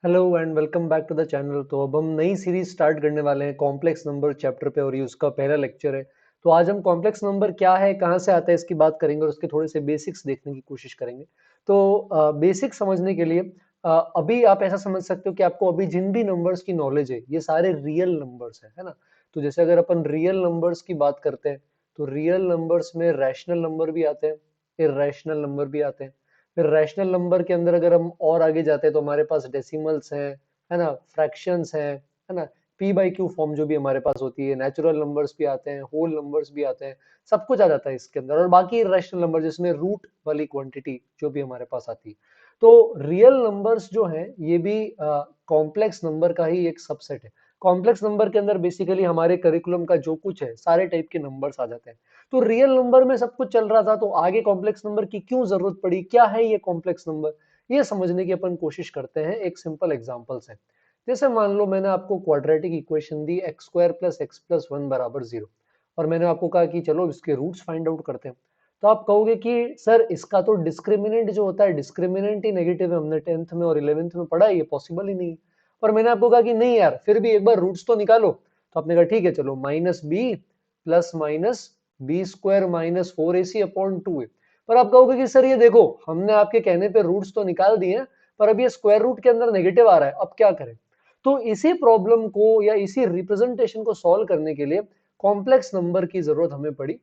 Hello and welcome back to the channel. तो अब हम नई सीरीज स्टार्ट करने वाले हैं कॉम्प्लेक्स नंबर चैप्टर पे और ये उसका पहला लेक्चर है। तो आज हम कॉम्प्लेक्स नंबर क्या है, कहाँ से आता है, इसकी बात करेंगे और उसके थोड़े से बेसिक्स देखने की कोशिश करेंगे। तो बेसिक समझने के लिए अभी आप ऐसा समझ सकते हो कि आपको अभी जिन भी नंबर्स की नॉलेज है ये सारे रियल नंबर्स है ना। तो जैसे अगर अपन रियल नंबर्स की बात करते हैं तो रियल नंबर्स में रैशनल नंबर भी आते हैं, इर्रेशनल नंबर भी आते हैं। फिर रैशनल नंबर के अंदर अगर हम और आगे जाते हैं तो हमारे पास डेसिमल्स हैं, है ना, फ्रैक्शंस हैं, है ना, पी बाई क्यू फॉर्म जो भी हमारे पास होती है, नेचुरल नंबर्स भी आते हैं, होल नंबर्स भी आते हैं, सब कुछ आ जाता है इसके अंदर। और बाकी रैशनल नंबर जिसमें रूट वाली क्वांटिटी जो भी हमारे पास आती है। तो रियल नंबर्स जो हैं ये भी कॉम्प्लेक्स नंबर का ही एक सबसेट है। कॉम्प्लेक्स नंबर के अंदर बेसिकली हमारे करिकुलम का जो कुछ है सारे टाइप के नंबर्स आ जाते हैं। तो रियल नंबर में सब कुछ चल रहा था, तो आगे कॉम्प्लेक्स नंबर की क्यों जरूरत पड़ी, क्या है ये कॉम्प्लेक्स नंबर, ये समझने की अपन कोशिश करते हैं एक सिंपल एग्जांपल से। जैसे मान लो मैंने आपको क्वाड्रेटिक इक्वेशन दी x square plus x plus one बराबर जीरो, और मैंने आपको कहा कि चलो इसके रूट्स फाइंड आउट करते हैं। तो आप कहोगे कि सर इसका तो डिस्क्रिमिनेंट जो होता है, डिस्क्रिमिनेंट ही नेगेटिव है, हमने 10th में और 11th में पढ़ा है, ये पॉसिबल ही नहीं है। और मैंने आपको कहा कि नहीं यार, फिर भी एक बार रूट्स तो निकालो। तो आपने कहा ठीक है चलो, minus b plus minus b square minus four a c upon two है। पर आप कहोगे कि सर ये देखो, हमने आपके कहने पे रूट्स तो निकाल दिए हैं, पर अब ये स्क्वायर रूट के अंदर नेगेटिव आ रहा है, अब क्या करें। तो इसी प्रॉब्लम को या इसी रिप्रेजेंटेशन को सॉल्व करने के लिए कॉम्प्लेक्स नंबर की जरूरत हमें पड़ी।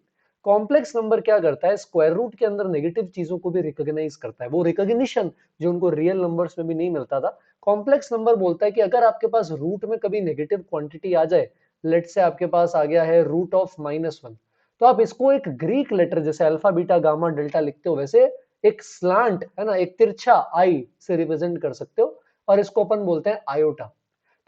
कॉम्प्लेक्स नंबर क्या करता है, स्क्वायर रूट के अंदर नेगेटिव चीजों को भी रिकॉग्नाइज करता है, वो रिकॉग्निशन जो उनको रियल नंबर्स में भी नहीं मिलता था। कॉम्प्लेक्स नंबर बोलता है कि अगर आपके पास रूट में कभी नेगेटिव क्वांटिटी आ जाए, लेट से आपके पास आ गया है रूट ऑफ माइनस वन, तो आप इसको एक ग्रीक लेटर जैसे अल्फा बीटा गामा डेल्टा लिखते हो वैसे एक स्लांट, है ना, एक तिरछा आई से रिप्रेजेंट कर सकते हो, और इसको अपन बोलते हैं आयोटा।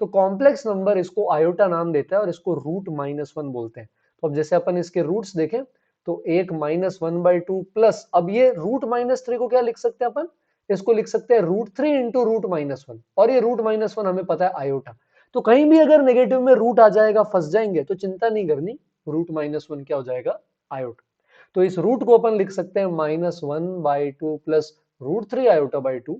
तो कॉम्प्लेक्स नंबर इसको आयोटा नाम देता है और इसको रूट माइनस वन बोलते हैं। तो अब जैसे अपन इसके रूट्स देखें तो एक minus one by two plus, अब ये रूट माइनस थ्री को क्या लिख सकते हैं अपन, इसको लिख सकते हैं root three into root minus one, और ये रूट माइनस वन हमें पता है आयोटा। तो कहीं भी अगर नेगेटिव में रूट आ जाएगा, फंस जाएंगे, तो चिंता नहीं करनी, रूट माइनस वन क्या हो जाएगा, आयोटा। तो इस रूट को अपन लिख सकते हैं minus one by two plus root three iota by two,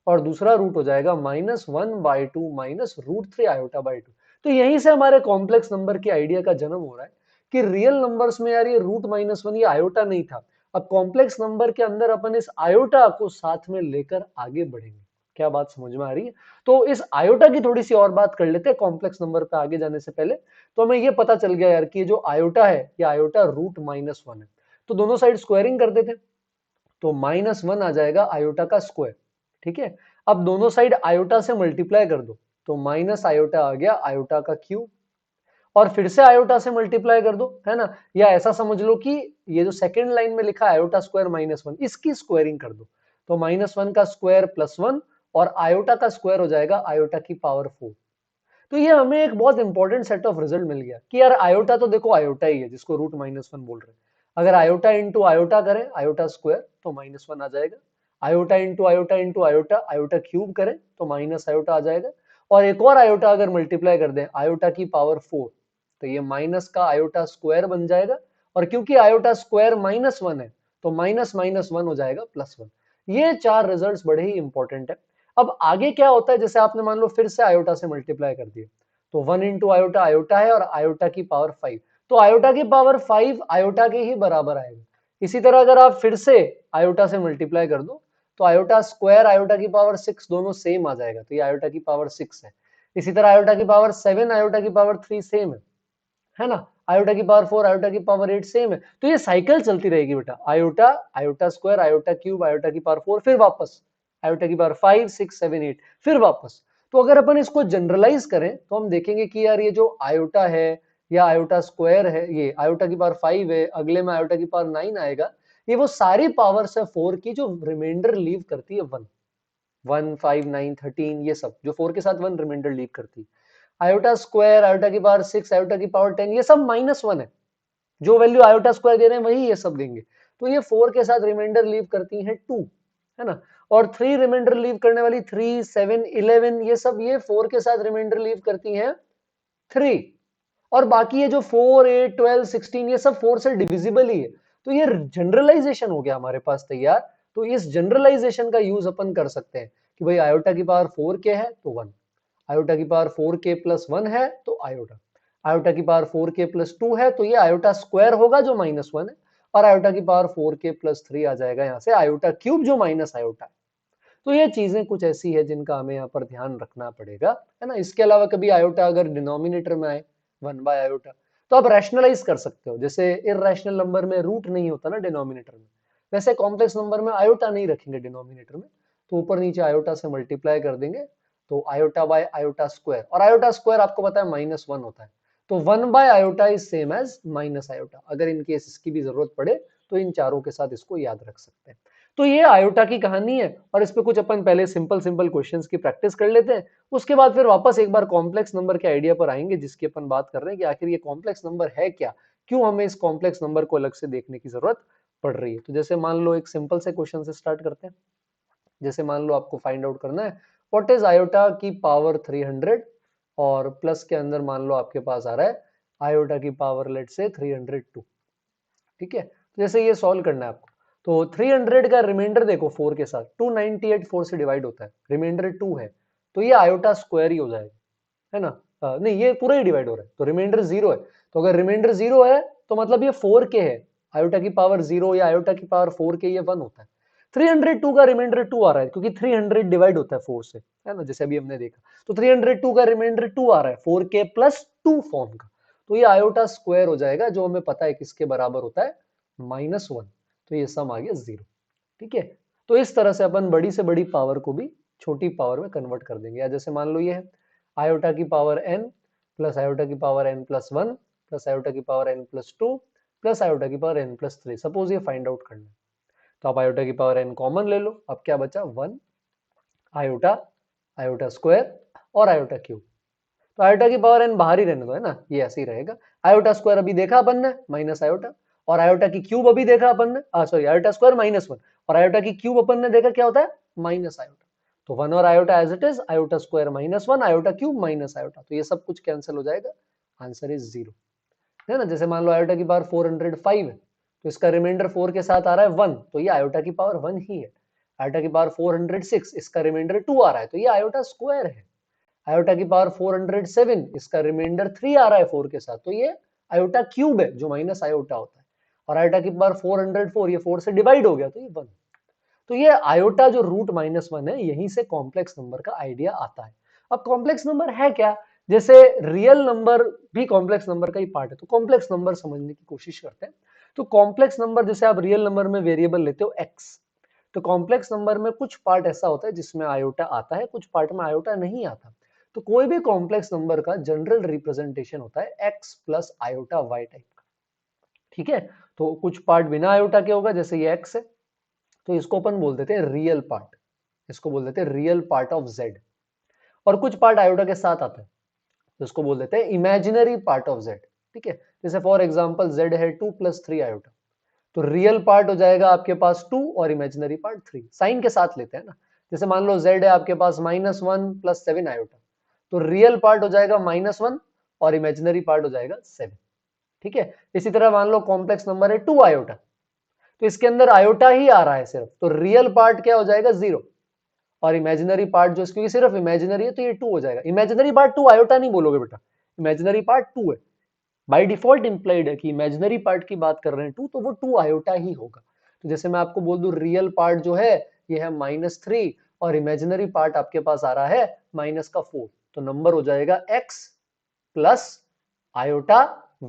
और दूसरा रूट हो जाएगा minus one by two minus root three iota by two. तो यहीं से हमारे कॉम्प्लेक्स नंबर की आइडिया का जन्म हो रहा है कि रियल नंबर्स में यार ये रूट माइनस वन, ये आयोटा नहीं था। अब कॉम्प्लेक्स नंबर के अंदर अपन इस आयोटा को साथ में लेकर आगे बढ़ेंगे। क्या बात समझ में आ रही है? तो इस आयोटा की थोड़ी सी और बात कर लेते हैं कॉम्प्लेक्स नंबर पे आगे जाने से पहले। तो हमें ये पता चल गया यार कि ये जो आयोटा है ये आयोटा रूट माइनस वन है। तो दोनों साइड स्क्वायरिंग कर देते, तो माइनस वन आ जाएगा आयोटा का स्क्वायर। ठीक है, अब दोनों साइड आयोटा से मल्टीप्लाई कर दो, तो माइनस आयोटा आ गया आयोटा का क्यूब, और फिर से आयोटा से मल्टीप्लाई कर दो, है ना। या ऐसा समझ लो कि ये जो सेकंड लाइन में लिखा है आयोटा स्क्वायर माइनस वन, इसकी स्क्वायरिंग कर दो, तो माइनस वन का स्क्वायर प्लस वन, और आयोटा का स्क्वायर हो जाएगा आयोटा की पावर फोर। तो ये हमें एक बहुत इंपॉर्टेंट सेट ऑफ रिजल्ट मिल गया कि यार आयोटा तो देखो आयोटा ही है जिसको रूट माइनस वन बोल रहे हैं। अगर आयोटा इंटू आयोटा करें आयोटा स्क्वायर तो माइनस वन आ जाएगा, iota into iota iota cube करें तो माइनस आयोटा आ जाएगा, और एक और आयोटा अगर मल्टीप्लाई कर दें आयोटा की पावर फोर, तो ये माइनस का आयोटा स्क्वायर बन जाएगा, और क्योंकि आयोटा स्क्वायर माइनस वन है तो माइनस माइनस वन हो जाएगा प्लस वन। ये चार रिजल्ट्स बड़े ही इंपॉर्टेंट है। अब आगे क्या होता है, जैसे आपने मान लो फिर से आयोटा से मल्टीप्लाई कर दिया, तो वन इंटू आयोटा आयोटा है, और आयोटा की पावर फाइव, तो आयोटा की पावर फाइव आयोटा के ही बराबर आएगा। इसी तरह अगर आप फिर से आयोटा से मल्टीप्लाई कर दो, तो आयोटा स्क्वायर आयोटा की पावर सिक्स दोनों सेम आ जाएगा, तो ये आयोटा की पावर सिक्स है। इसी तरह आयोटा की पावर सेवन आयोटा की पावर थ्री सेम है ना, आयोटा की पावर फोर आयोटा की पावर एट सेम है। तो ये साइकिल चलती रहेगी बेटा, iota iota square iota cube iota की पावर फोर, फिर वापस आयोटा की power five six seven eight, फिर वापस। तो अगर अपन इसको जनरलाइज करें तो हम देखेंगे कि यार ये जो आयोटा है या आयोटा स्क्वायर है, ये आयोटा की पावर फाइव है, अगले में आयोटा की पावर नाइन आएगा, ये वो सारी पावर्स है फोर की जो रिमाइंडर लीव करती है one, one five nine thirteen, ये सब जो फोर के साथ वन रिमाइंडर लीव करती है। आयोटा स्क्वायर आयोटा की पावर सिक्स आयोटा की पावर टेन, ये सब माइनस वन है, जो वैल्यू आयोटा स्क्वायर दे रहे हैं वही ये सब देंगे। तो ये फोर के साथ रिमाइंडर लीव करती है टू, है ना, और थ्री रिमाइंडर लीव करने वाली थ्री सेवन इलेवन, ये सब ये फोर के साथ रिमाइंडर लीव करती हैं थ्री, और बाकी ये जो फोर एट ट्वेल्व सिक्सटीन ये सब फोर से डिविजिबल ही है। तो ये जनरलाइजेशन हो गया हमारे पास तैयार। तो इस जनरलाइजेशन का यूज अपन कर सकते हैं कि भाई आयोटा की पावर 4k है तो 1, आयोटा की पावर 4k प्लस 1 है तो आयोटा, आयोटा की पावर 4k प्लस 2 है तो ये आयोटा स्क्वायर होगा जो -1 है, और आयोटा की पावर 4k प्लस 3 आ जाएगा यहाँ से आयोटा क्यूब जो माइनस आयोटा है। तो ये चीजें कुछ ऐसी है जिनका हमें यहाँ पर ध्यान रखना पड़ेगा, है ना। इसके अलावा कभी आयोटा अगर डिनोमिनेटर में आए 1 बाय आयोटा तो आप रैशनलाइज कर सकते हो, जैसे इररेशनल नंबर में रूट नहीं होता ना डिनोमिनेटर में, वैसे कॉम्प्लेक्स नंबर में आयोटा नहीं रखेंगे डिनोमिनेटर में, तो ऊपर नीचे आयोटा से मल्टीप्लाई कर देंगे तो आयोटा बाय आयोटा स्क्वायर, और आयोटा स्क्वायर आपको पता है -1 होता है, तो 1 by iota is same as minus iota. अगर इन केस इसकी भी जरूरत पड़े तो इन चारों के साथ इसको याद रख सकते हैं। तो ये आयोटा की कहानी है, और इस पे कुछ अपन पहले सिंपल सिंपल क्वेश्चंस की प्रैक्टिस कर लेते हैं, उसके बाद फिर वापस एक बार कॉम्प्लेक्स नंबर के आइडिया पर आएंगे जिसकी अपन बात कर रहे हैं कि आखिर ये कॉम्प्लेक्स नंबर है क्या, क्यों हमें इस कॉम्प्लेक्स नंबर को अलग से देखने की जरूरत पड़ रही है। तो जैसे मान लो एक सिंपल से क्वेश्चन से स्टार्ट करते हैं। जैसे मान लो आपको फाइंड आउट करना है व्हाट इज आयोटा की पावर 300, और प्लस के अंदर मान लो आपके पास आ रहा है आयोटा की पावर लेट से 302। ठीक है, तो जैसे ये सॉल्व करना है आपको, तो 300 का रिमाइंडर देखो 4 के साथ 298 4 से डिवाइड होता है, रिमाइंडर 2 है तो ये आयोटा स्क्वायर ही हो जाएगा, है ना। नहीं, ये पूरा ही डिवाइड हो रहा है तो रिमाइंडर 0 है, तो अगर रिमाइंडर 0 है तो मतलब ये 4k है, आयोटा की पावर 0 या आयोटा की पावर 4k ये 1 होता है। 302 का रिमाइंडर 2 आ रहा है क्योंकि 300 डिवाइड होता है 4 से, है ना, जैसे अभी हमने देखा, तो 302 का रिमाइंडर 2 आ रहा है 4k प्लस 2 फॉर्म का, तो ये आयोटा स्क्वायर हो जाएगा जो हमें पता है किसके बराबर होता है -1, तो ये सम आ गया 0। ठीक है, तो इस तरह से अपन बड़ी से बड़ी पावर को भी छोटी पावर में कन्वर्ट कर देंगे। या जैसे मान लो ये है आयोटा की पावर n प्लस आयोटा की power n plus 1 plus iota की power n plus 2 plus iota की पावर n प्लस 3, सपोज ये फाइंड आउट करना है, तो आप आयोटा की पावर n कॉमन ले लो, अब क्या बचा 1 आयोटा, आयोटा स्क्वायर और आयोटा क्यूब, तो आयोटा की पावर n बाहर ही रहने दो, है ना, ये ऐसे ही रहेगा। आयोटा स्क्वायर अभी देखा अपन ने माइनस आयोटा, और आयोटा की क्यूब अभी देखा अपन ने, सॉरी आयोटा स्क्वायर -1, और आयोटा की क्यूब अपन ने देखा क्या होता है माइनस आयोटा, तो 1 और iota as it is, iota square -1 iota cube minus iota, तो ये सब कुछ कैंसिल हो जाएगा, आंसर इज 0, है ना। जैसे मान लो आयोटा की पावर 405 है तो इसका रिमाइंडर 4 के साथ आ रहा है 1, तो ये आयोटा की पावर 1 ही है। आयोटा की पावर 406, इसका रिमाइंडर 2 आ रहा है तो ये आयोटा स्क्वायर है। आयोटा की पावर 407, इसका रिमाइंडर 3 आ रहा है 4 के साथ, तो ये आयोटा क्यूब है जो माइनस आयोटा होता है। और आयोटा की पावर 404, ये 4 से डिवाइड हो गया तो ये 1, तो ये आयोटा जो रूट -1 है यहीं से कॉम्प्लेक्स नंबर का आइडिया आता है। अब कॉम्प्लेक्स नंबर है क्या, जैसे रियल नंबर भी कॉम्प्लेक्स नंबर का ही पार्ट है, तो कॉम्प्लेक्स नंबर समझने की कोशिश करते हैं। तो कॉम्प्लेक्स नंबर जैसे आप रियल नंबर में वेरिएबल लेते हो x, तो कॉम्प्लेक्स नंबर में कुछ पार्ट ऐसा होता है जिसमें आयोटा आता है, कुछ पार्ट में आयोटा नहीं आता। तो कोई भी कॉम्प्लेक्स नंबर का जनरल रिप्रेजेंटेशन होता है x plus iota y type का। ठीक है, तो कुछ पार्ट बिना आयोटा के होगा, जैसे ये x है तो इसको अपन बोल देते हैं रियल पार्ट, इसको बोल देते हैं रियल पार्ट ऑफ z, और कुछ पार्ट आयोटा के साथ आता है तो इसको बोल देते हैं इमेजिनरी पार्ट ऑफ z। ठीक है, जैसे फॉर एग्जांपल z है 2 + 3 आयोटा, तो रियल पार्ट हो जाएगा आपके पास 2 और इमेजिनरी पार्ट 3, साइन के साथ लेते हैं ना। जैसे मान लो z है आपके पास -1 + 7 आयोटा, तो रियल पार्ट हो जाएगा -1 और इमेजिनरी पार्ट हो जाएगा 7। ठीक है, इसी तरह मान लो कॉम्प्लेक्स नंबर है 2 आयोटा, तो इसके अंदर आयोटा ही आ रहा है सिर्फ, तो रियल पार्ट क्या हो जाएगा 0, और इमेजिनरी पार्ट जो क्योंकि सिर्फ इमेजिनरी है तो ये 2 हो जाएगा। इमेजिनरी पार्ट 2 आयोटा नहीं बोलोगे बेटा, इमेजिनरी पार्ट 2 है, बाय डिफॉल्ट इंप्लाइड है कि इमेजिनरी पार्ट की बात कर रहे हैं 2, तो वो 2 आयोटा ही होगा। तो जैसे मैं आपको बोल दूं रियल पार्ट जो है ये है -3 और इमेजिनरी पार्ट आपके पास आ रहा है -4, तो नंबर हो जाएगा x प्लस आयोटा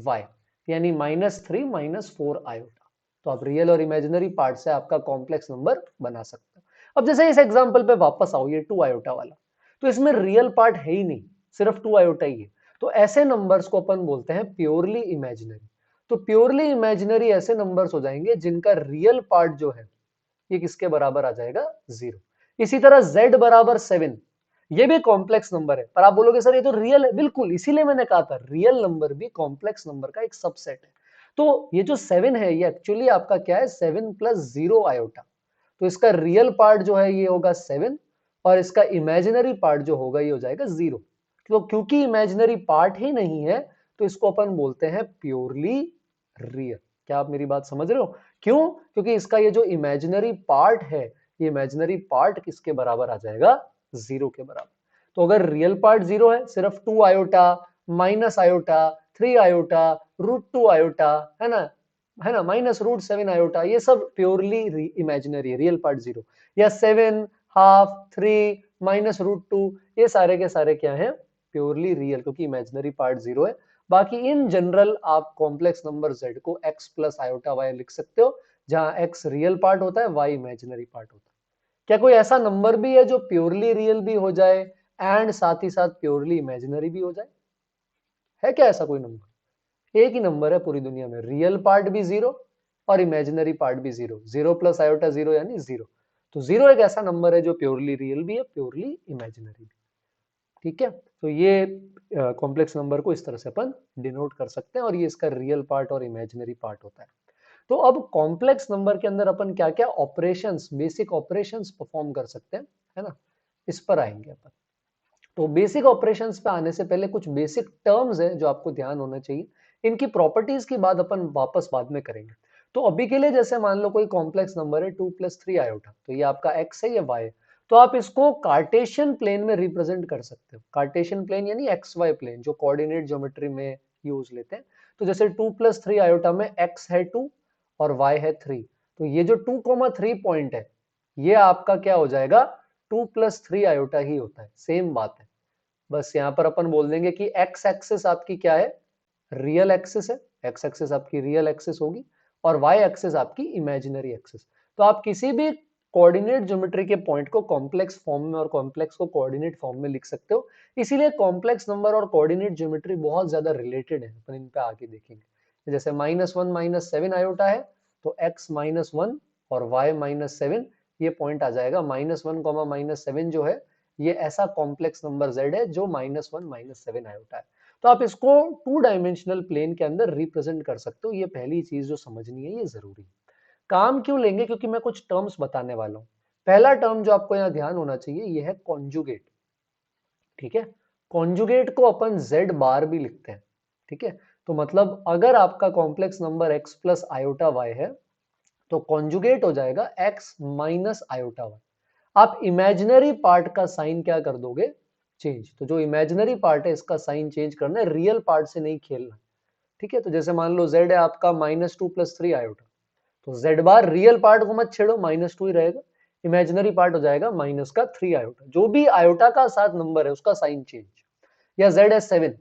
y, यानी -3 - 4 आयोटा। तो आप रियल और इमेजिनरी पार्ट से आपका कॉम्प्लेक्स नंबर बना सकते हो। अब जैसे इस एग्जांपल पे वापस आओ, ये 2 आयोटा वाला, तो इसमें रियल पार्ट है ही नहीं, सिर्फ 2 आयोटा ही है, तो ऐसे नंबर्स को अपन बोलते हैं प्योरली इमेजिनरी। तो प्योरली इमेजिनरी ऐसे नंबर्स हो जाएंगे जिनका रियल पार्ट जो है ये किसके बराबर आ जाएगा 0। इसी तरह z बराबर 7, ये भी कॉम्प्लेक्स नंबर है, पर आप बोलोगे सर ये तो रियल है, बिल्कुल, इसीलिए मैंने कहा था रियल नंबर भी कॉम्प्लेक्स नंबर का एक सबसेट है। तो ये जो 7 है ये एक्चुअली आपका क्या है 7 + 0 आयोटा, तो इसका रियल पार्ट जो है ये होगा 7 और इसका इमेजिनरी पार्ट जो होगा ये हो जाएगा 0। तो क्योंकि इमेजिनरी पार्ट ही नहीं है तो इसको अपन बोलते हैं प्योरली रियल। क्या आप मेरी बात समझ रहे हो? क्यों? क्योंकि इसका ये जो इमेजिनरी पार्ट है ये इमेजिनरी पार्ट किसके बराबर आ जाएगा, 0 के बराबर। तो अगर रियल पार्ट 0 है, सिर्फ 2 iota, minus iota, 3 iota, √2 iota, है ना, -√7 आयोटा, ये सब प्योरली इमेजिनरी है, रियल पार्ट 0। या 7, हाफ, 3, -√2, ये सारे के सारे क्या है, प्योरली रियल, क्योंकि इमेजिनरी पार्ट 0 है। बाकी इन जनरल आप कॉम्प्लेक्स नंबर z को x प्लस आयोटा y लिख सकते हो, जहां x रियल पार्ट होता है, y इमेजिनरी पार्ट होता है। क्या कोई ऐसा नंबर भी है जो प्योरली रियल भी हो जाए एंड साथ ही साथ प्योरली इमेजिनरी भी हो जाए? है क्या ऐसा कोई नंबर? एक ही नंबर है पूरी दुनिया में, रियल पार्ट भी 0 और इमेजिनरी पार्ट भी 0, 0 प्लस आयोटा 0 यानी 0। तो 0 एक ऐसा नंबर है जो प्योरली रियल भी है, प्योरली इमेजिनरी भी। ठीक है, तो ये कॉम्प्लेक्स नंबर को इस तरह से अपन डिनोट कर सकते हैं, और ये इसका रियल पार्ट और इमेजिनरी पार्ट होता है। तो अब कॉम्प्लेक्स नंबर के अंदर अपन क्या क्या ऑपरेशंस, बेसिक ऑपरेशंस परफॉर्म कर सकते हैं, है ना, इस पर आएंगे अपन। तो बेसिक ऑपरेशंस पे आने से पहले कुछ बेसिक टर्म्स हैं जो आपको ध्यान होना चाहिए। इनकी प्रॉपर्टीज की बात अपन वापस बाद में करेंगे। तो अभी के लिए जैसे मान लो कोई कॉम्प्लेक्स नंबर है 2 + 3 आयोटा, तो ये आपका x है, ये y है। तो आप इसको कार्टेशियन प्लेन में रिप्रेजेंट कर सकते हो। कार्टेशियन प्लेन यानी XY प्लेन, जो कोऑर्डिनेट ज्योमेट्री में यूज लेते हैं। तो जैसे 2 + 3 आयोटा में x है 2 और y है 3, तो ये जो 2,3 पॉइंट है, ये आपका क्या हो जाएगा, 2 + 3 आयोटा ही होता है। सेम बात है, बस यहां पर अपन बोल देंगे कि x एक्सिस आपकी क्या है, रियल एक्सिस है, x एक्सिस आपकी रियल एक्सिस होगी, और y एक्सिस आपकी इमेजिनरी एक्सिस। तो आप किसी भी कोऑर्डिनेट ज्योमेट्री के पॉइंट को कॉम्प्लेक्स फॉर्म में और कॉम्प्लेक्स को कोऑर्डिनेट फॉर्म में लिख सकते हो। इसीलिए कॉम्प्लेक्स नंबर और कोऑर्डिनेट ज्योमेट्री बहुत ज्यादा रिलेटेड है, अपन इन पे आगे देखेंगे। जैसे -1 -7 आयोटा है, तो x -1 और y -7, ये पॉइंट आ जाएगा। -1, -7 जो है, ये ऐसा कॉम्प्लेक्स नंबर z है जो -1 -7 आयोटा है। तो आप इसको 2 डायमेंशनल प्लेन के अंदर रिप्रेजेंट कर सकते हो। ये पहली चीज जो समझनी है, ये जरूरी है। काम क्यों लेंगे, क्योंकि मैं कुछ टर्म्स बताने वाला हूं। पहला टर्म जो आपको यहाँ ध्यान होना चाहिए, ये है कॉन्जुगेट। ठीक है, कॉन्जुगेट को अपन z बार भी लिखते हैं। ठीक है, तो मतलब अगर आपका complex number x plus iota y है, तो कॉन्जुगेट हो जाएगा x माइनस आयोटा y। आप इमेजिनरी पार्ट का साइन क्या कर दोगे, चेंज। तो जो इमेजिनरी पार्ट है, इसका साइन चेंज करना है, रियल पार्ट से नहीं खेलना। ठीक है, तो जैसे मान लो z है आपका -2 + 3 आयोटा, तो z बार रियल पार्ट को मत छेड़ो, -2 ही रहेगा। इमेजिनरी पार्ट हो जाएगा -3 आयोटा। जो भी आयोटा का साथ नंबर है, उसका साइन चेंज। या z है 7,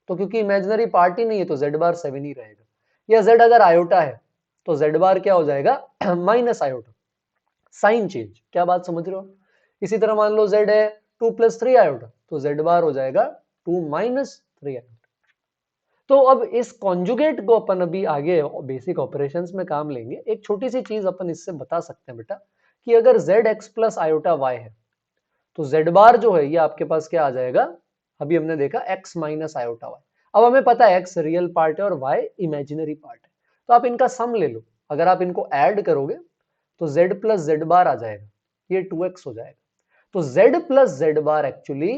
तो क्योंकि इमेजिनरी पार्ट ही नहीं है, तो z बार 7 ही रहेगा। या z अगर आयोटा है, तो z बार क्या हो जाएगा, माइनस आयोटा, साइन चेंज। क्या बात समझ रहे हो? इसी तरह मान लो z है 2 + 3 आयोटा, तो z बार हो जाएगा 2 - 3 आयोटा। तो अब इस कॉन्जुगेट को अपन अभी आगे बेसिक ऑपरेशंस में काम लेंगे। एक छोटी सी चीज अपन इससे बता सकते हैं बेटा, कि अगर zx प्लस आयोटा y है, तो z बार जो है, ये आपके पास क्या आ जाएगा, अभी हमने देखा x माइनस आयोटा y। अब हमें पता है x रियल पार्ट है और y इमेजिनरी पार्ट है, तो आप इनका सम ले लो। अगर आप इनको ऐड करोगे, तो z प्लस z बार आ जाएगा, ये 2x हो जाएगा। तो z प्लस z बार एक्चुअली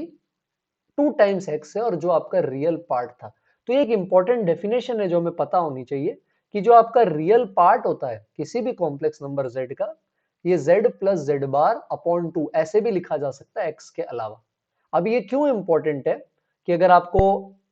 2 टाइम्स x है, और जो आपका रियल पार्ट था। तो एक इंपॉर्टेंट डेफिनेशन है जो हमें पता होनी चाहिए, कि जो आपका रियल पार्ट होता है किसी भी कॉम्प्लेक्स नंबर z का, ये z plus z bar upon 2 ऐसे भी लिखा जा सकता है x के अलावा। अब ये क्यों इंपॉर्टेंट है, कि अगर आपको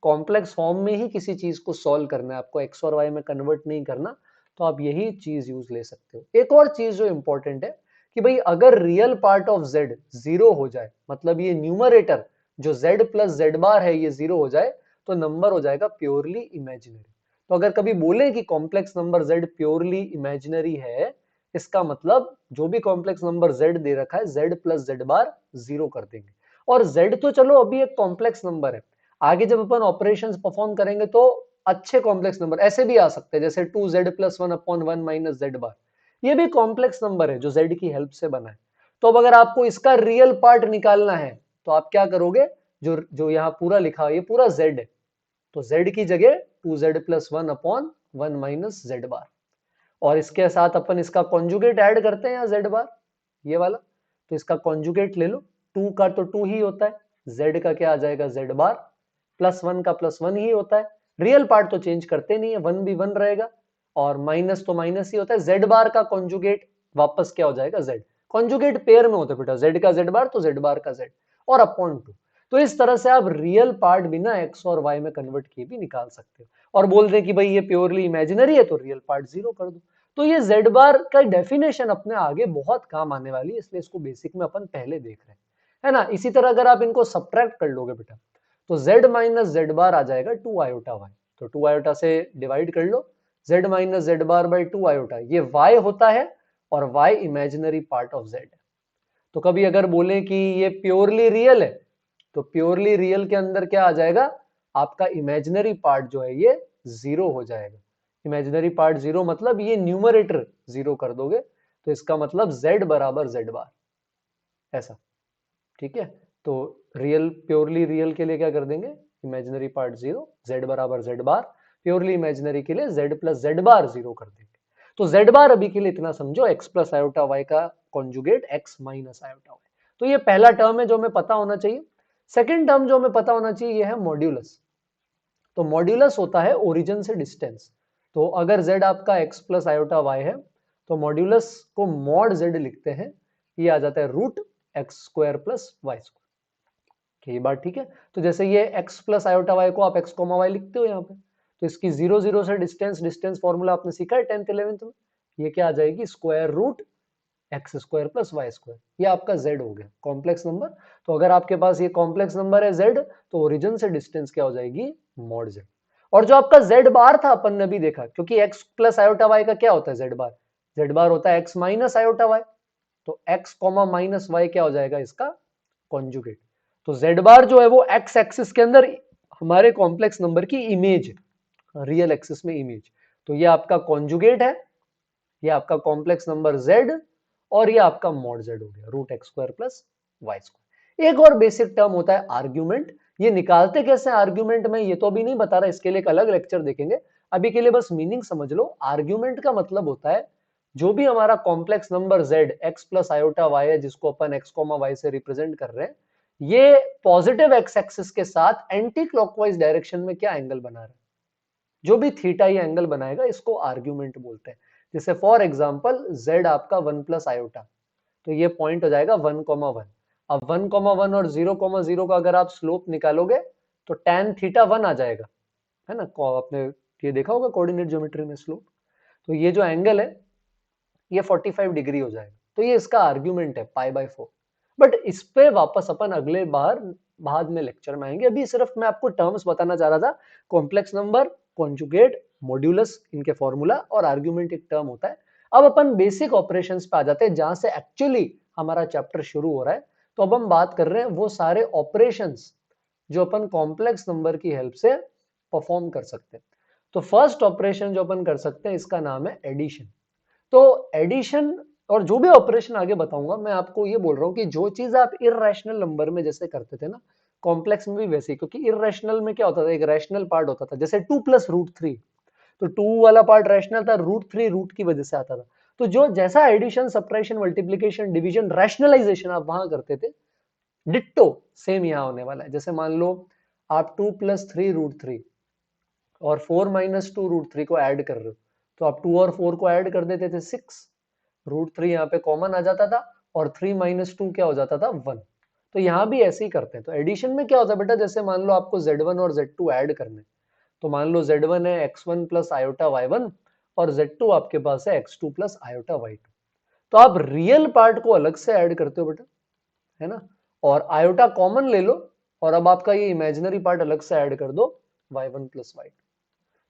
कॉम्प्लेक्स फॉर्म में ही किसी चीज को सॉल्व करना है, आपको x और y में कन्वर्ट नहीं करना, तो आप यही चीज यूज ले सकते हो। एक और चीज जो इंपॉर्टेंट है, कि भाई अगर रियल पार्ट ऑफ z 0 हो जाए, मतलब ये न्यूमरेटर जो z प्लस z बार है, ये 0 हो जाए, तो नंबर हो जाएगा प्योरली इमेजिनरी। तो अगर कभी बोले कि complex number z purely imaginary है, इसका मतलब जो भी कॉम्प्लेक्स नंबर z दे रखा है, z प्लस z बार 0 कर देंगे। और z तो चलो अभी एक कॉम्प्लेक्स नंबर है, आगे जब अपन ऑपरेशंस परफॉर्म करेंगे तो अच्छे कॉम्प्लेक्स नंबर ऐसे भी आ सकते हैं, जैसे 2z + 1 अपॉन 1 माइनस z बार। ये भी कॉम्प्लेक्स नंबर है जो z की हेल्प से बना है। तो अब अगर आपको इसका रियल पार्ट निकालना है, तो आप क्या करोगे, जो जो यहाँ पूरा लिखा है, ये पूरा z है, तो z की जगह 2z + 1 अपॉन 1 माइनस z बार, और इसके साथ अपन इसका कॉन्जुगेट ऐड करते हैं यहाँ z बार, ये वाला। तो इसका कॉन्जुगेट ले लो, 2 का तो 2 ही होता है, z का क्या आ जाएगा, z बार, +1 का +1 ही होता है। रियल पार्ट तो चेंज करते नहीं है, 1 भी 1 रहेगा, और माइनस तो माइनस ही होता है। z बार का कॉन्जुगेट वापस क्या हो जाएगा, z। कॉन्जुगेट पेयर में होते बेटा, z का z बार तो z बार का z और अपॉन 2। तो इस तरह से आप रियल पार्ट बिना x और y में कन्वर्ट किए भी निकाल सकते हो और बोल दे कि भाई ये प्योरली इमेजिनरी है तो रियल पार्ट 0 कर दो। तो ये z बार का डेफिनेशन अपने आगे बहुत काम आने वाली है, इसलिए इसको बेसिक में अपन पहले देख रहे हैं, है ना। इसी तरह अगर आप इनको सब्ट्रैक्ट कर लोगे बेटा तो z माइनस जेड बार आ जाएगा 2 आयोटा y, तो 2 आयोटा से डिवाइड कर लो, z minus Z bar by 2 iota, ये y होता है और y imaginary part of z है। तो कभी अगर बोले कि ये प्योरली रियल है तो प्योरली रियल के अंदर क्या आ जाएगा, आपका इमेजिनरी पार्ट जो है ये 0 हो जाएगा। इमेजिनरी पार्ट 0 मतलब ये न्यूमरेटर 0 कर दोगे, तो इसका मतलब z बराबर z बार, ऐसा, ठीक है। तो रियल प्योरली रियल के लिए क्या कर देंगे, इमेजिनरी पार्ट 0, z बराबर z बार, प्योरली इमेजिनरी के लिए z प्लस z बार 0 कर देंगे। तो z बार अभी के लिए इतना समझो, x प्लस आयोटा y का conjugate x minus iota y। तो ये पहला टर्म है जो हमें पता होना चाहिए। सेकेंड टर्म जो हमें पता होना चाहिए ये है मॉड्यूलस। तो मॉड्यूलस होता है ओरिजिन से डिस्टेंस। तो अगर z आपका x प्लस आयोटा y है तो मॉड्यूलस को मॉड z लिखते हैं, ये आ जाता है root x square plus y square. ये बात ठीक है। तो जैसे ये x प्लस आयोटा y को आप x कोमा y लिखते हो यहाँ पे, तो इसकी 0 0 से डिस्टेंस फॉर्मूला आपने सीखा है 10th 11th में, ये क्या आ जाएगी square root x square plus y square, ये आपका z हो गया कॉम्प्लेक्स नंबर। तो अगर आपके पास ये कॉम्प्लेक्स नंबर है z तो ओरिजिन से डिस्टेंस क्या हो जाएगी मॉड z। और जो आपका z बार था अपन ने भी देखा, क्योंकि x प्लस आयोटा y का क्या होता है z बार होता है x माइनस आयोटा y, तो x कॉमा माइनस y क्या हो जाएगा इसका कॉन्जुगेट। तो z बार जो है वो x एक्सिस के अंदर हमारे कॉम्प्लेक्स नंबर की इमेज, रियल एक्सिस में इमेज, तो ये आपका कॉन्जुगेट है, ये आपका कॉम्प्लेक्स नंबर z और ये आपका मॉड z हो गया root x square plus y square. एक और बेसिक टर्म होता है आर्ग्यूमेंट, ये निकालते कैसे आर्ग्यूमेंट में ये तो अभी नहीं बता रहा, इसके लिए एक अलग लेक्चर देखेंगे, अभी के लिए बस मीनिंग समझ लो। आर्ग्यूमेंट का मतलब होता है जो भी हमारा complex number z x plus iota y है जिसको अपन x कोमा y से रिप्रेजेंट कर रहे हैं, ये पॉजिटिव x एक्सिस के साथ एंटी क्लॉकवाइज डायरेक्शन में क्या एंगल बना रहा है, जो भी थीटा ये एंगल बनाएगा इसको आर्ग्यूमेंट बोलते हैं। जैसे फॉर एग्जांपल z आपका 1 प्लस आयोटा, तो ये पॉइंट हो जाएगा 1,1। अब 1,1 और 0,0 का अगर आप स्लोप निकालोगे तो tan थीटा 1 आ जाएगा, है ना। आपने ये देखा होगा कोऑर्डिनेट ज्योमेट्री में स्लोप, तो ये जो एंगल है ये 45 डिग्री हो जाएगा। तो ये इसका आर्ग्यूमेंट है π/4। बट इस पे वापस अपन अगले बार बाद में लेक्चर में आएंगे, अभी सिर्फ मैं आपको टर्म्स बताना चाह रहा था, कॉम्प्लेक्स नंबर, कॉन्जुगेट, मॉड्यूलस, इनके फॉर्मूला और आर्ग्यूमेंट एक टर्म होता है। अब अपन बेसिक ऑपरेशंस पे आ जाते हैं जहां से एक्चुअली हमारा चैप्टर शुरू हो रहा है। तो अब हम बात कर रहे हैं वो सारे ऑपरेशंस जो अपन कॉम्प्लेक्स नंबर की हेल्प से परफॉर्म कर सकते हैं। तो फर्स्ट ऑपरेशन जो अपन कर सकते हैं इसका नाम है एडिशन। तो एडिशन और जो भी ऑपरेशन आगे बताऊंगा, मैं आपको ये बोल रहा हूँ कि जो चीज आप इररेशनल नंबर में जैसे करते थे ना, कॉम्प्लेक्स में भी वैसे ही, क्योंकि इररेशनल में क्या होता था, एक रैशनल पार्ट होता था, जैसे 2 प्लस रूट 3, तो 2 वाला पार्ट रैशनल था, रूट 3 रूट की वजह से आता था। तो जो जैसा addition subtraction multiplication division rationalisation आप वहां करते थे, डिट्टो सेम यहां होने वाला है। जैसे मान लो आप 2 प्लस 3 रूट 3 और 4 माइनस 2 रूट 3 को ऐड कर रहे हो, तो आप 2 और 4 को ऐड कर देते थे 6, रूट 3 यहाँ पे कॉमन आ जाता था और 3 माइनस 2 क्या हो जाता था 1। तो यहाँ भी ऐसे ही करते हैं। तो एडिशन में क्या होता है बेटा, जैसे मान लो आपको z1 और z2 ऐड करने, तो मान लो z1 है x1 प्लस आयोटा y1 और z2 आपके पास है x2 प्लस आयोटा y2। तो आप रियल पार्ट को अलग से ऐड करते हो बेटा, है ना, और आयोटा कॉमन ले लो और अब आपका ये इमेजिनरी पार्ट अलग से ऐड कर दो y1 प्लस y2।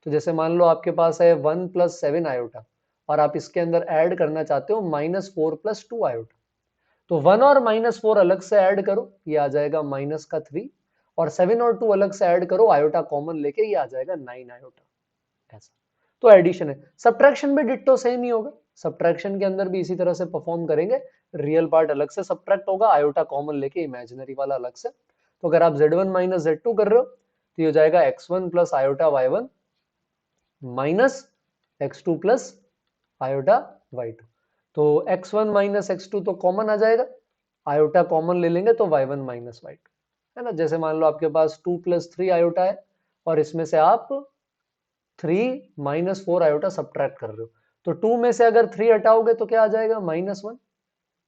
तो जैसे मान लो आपके पास है 1 प्लस 7 आयोटा और आप इसके अंदर ऐड करना चाहते हो -4 प्लस 2 आयोटा, तो 1 और -4 अलग से ऐड करो, ये आ जाएगा माइनस का 3, और 7 और 2 अलग से ऐड करो, आयोटा कॉमन लेके ये आ जाएगा 9 आयोटा, ऐसा। तो एडिशन है। सब्ट्रैक्शन भी डिट्टो सेम ही होगा, सब्ट्रैक्शन के अंदर भी इसी तरह से परफॉर्म करेंगे, रियल पार्ट अलग से सब्ट्रैक्ट होगा, आयोटा कॉमन लेके इमेजिनरी वाला अलग से। तो अगर आप z1 माइनस z2 कर रहे हो तो ये हो जाएगा x1 plus iota y1 minus x2 plus iota y2। तो x1 माइनस x2 तो कॉमन आ जाएगा, आयोटा कॉमन ले लेंगे तो y1 माइनस y2, है ना। जैसे मान लो आपके पास 2 प्लस 3 आयोटा है और इसमें से आप 3 माइनस 4 आयोटा सब्ट्रैक्ट कर रहे हो, तो 2 में से अगर 3 हटाओगे तो क्या आ जाएगा -1,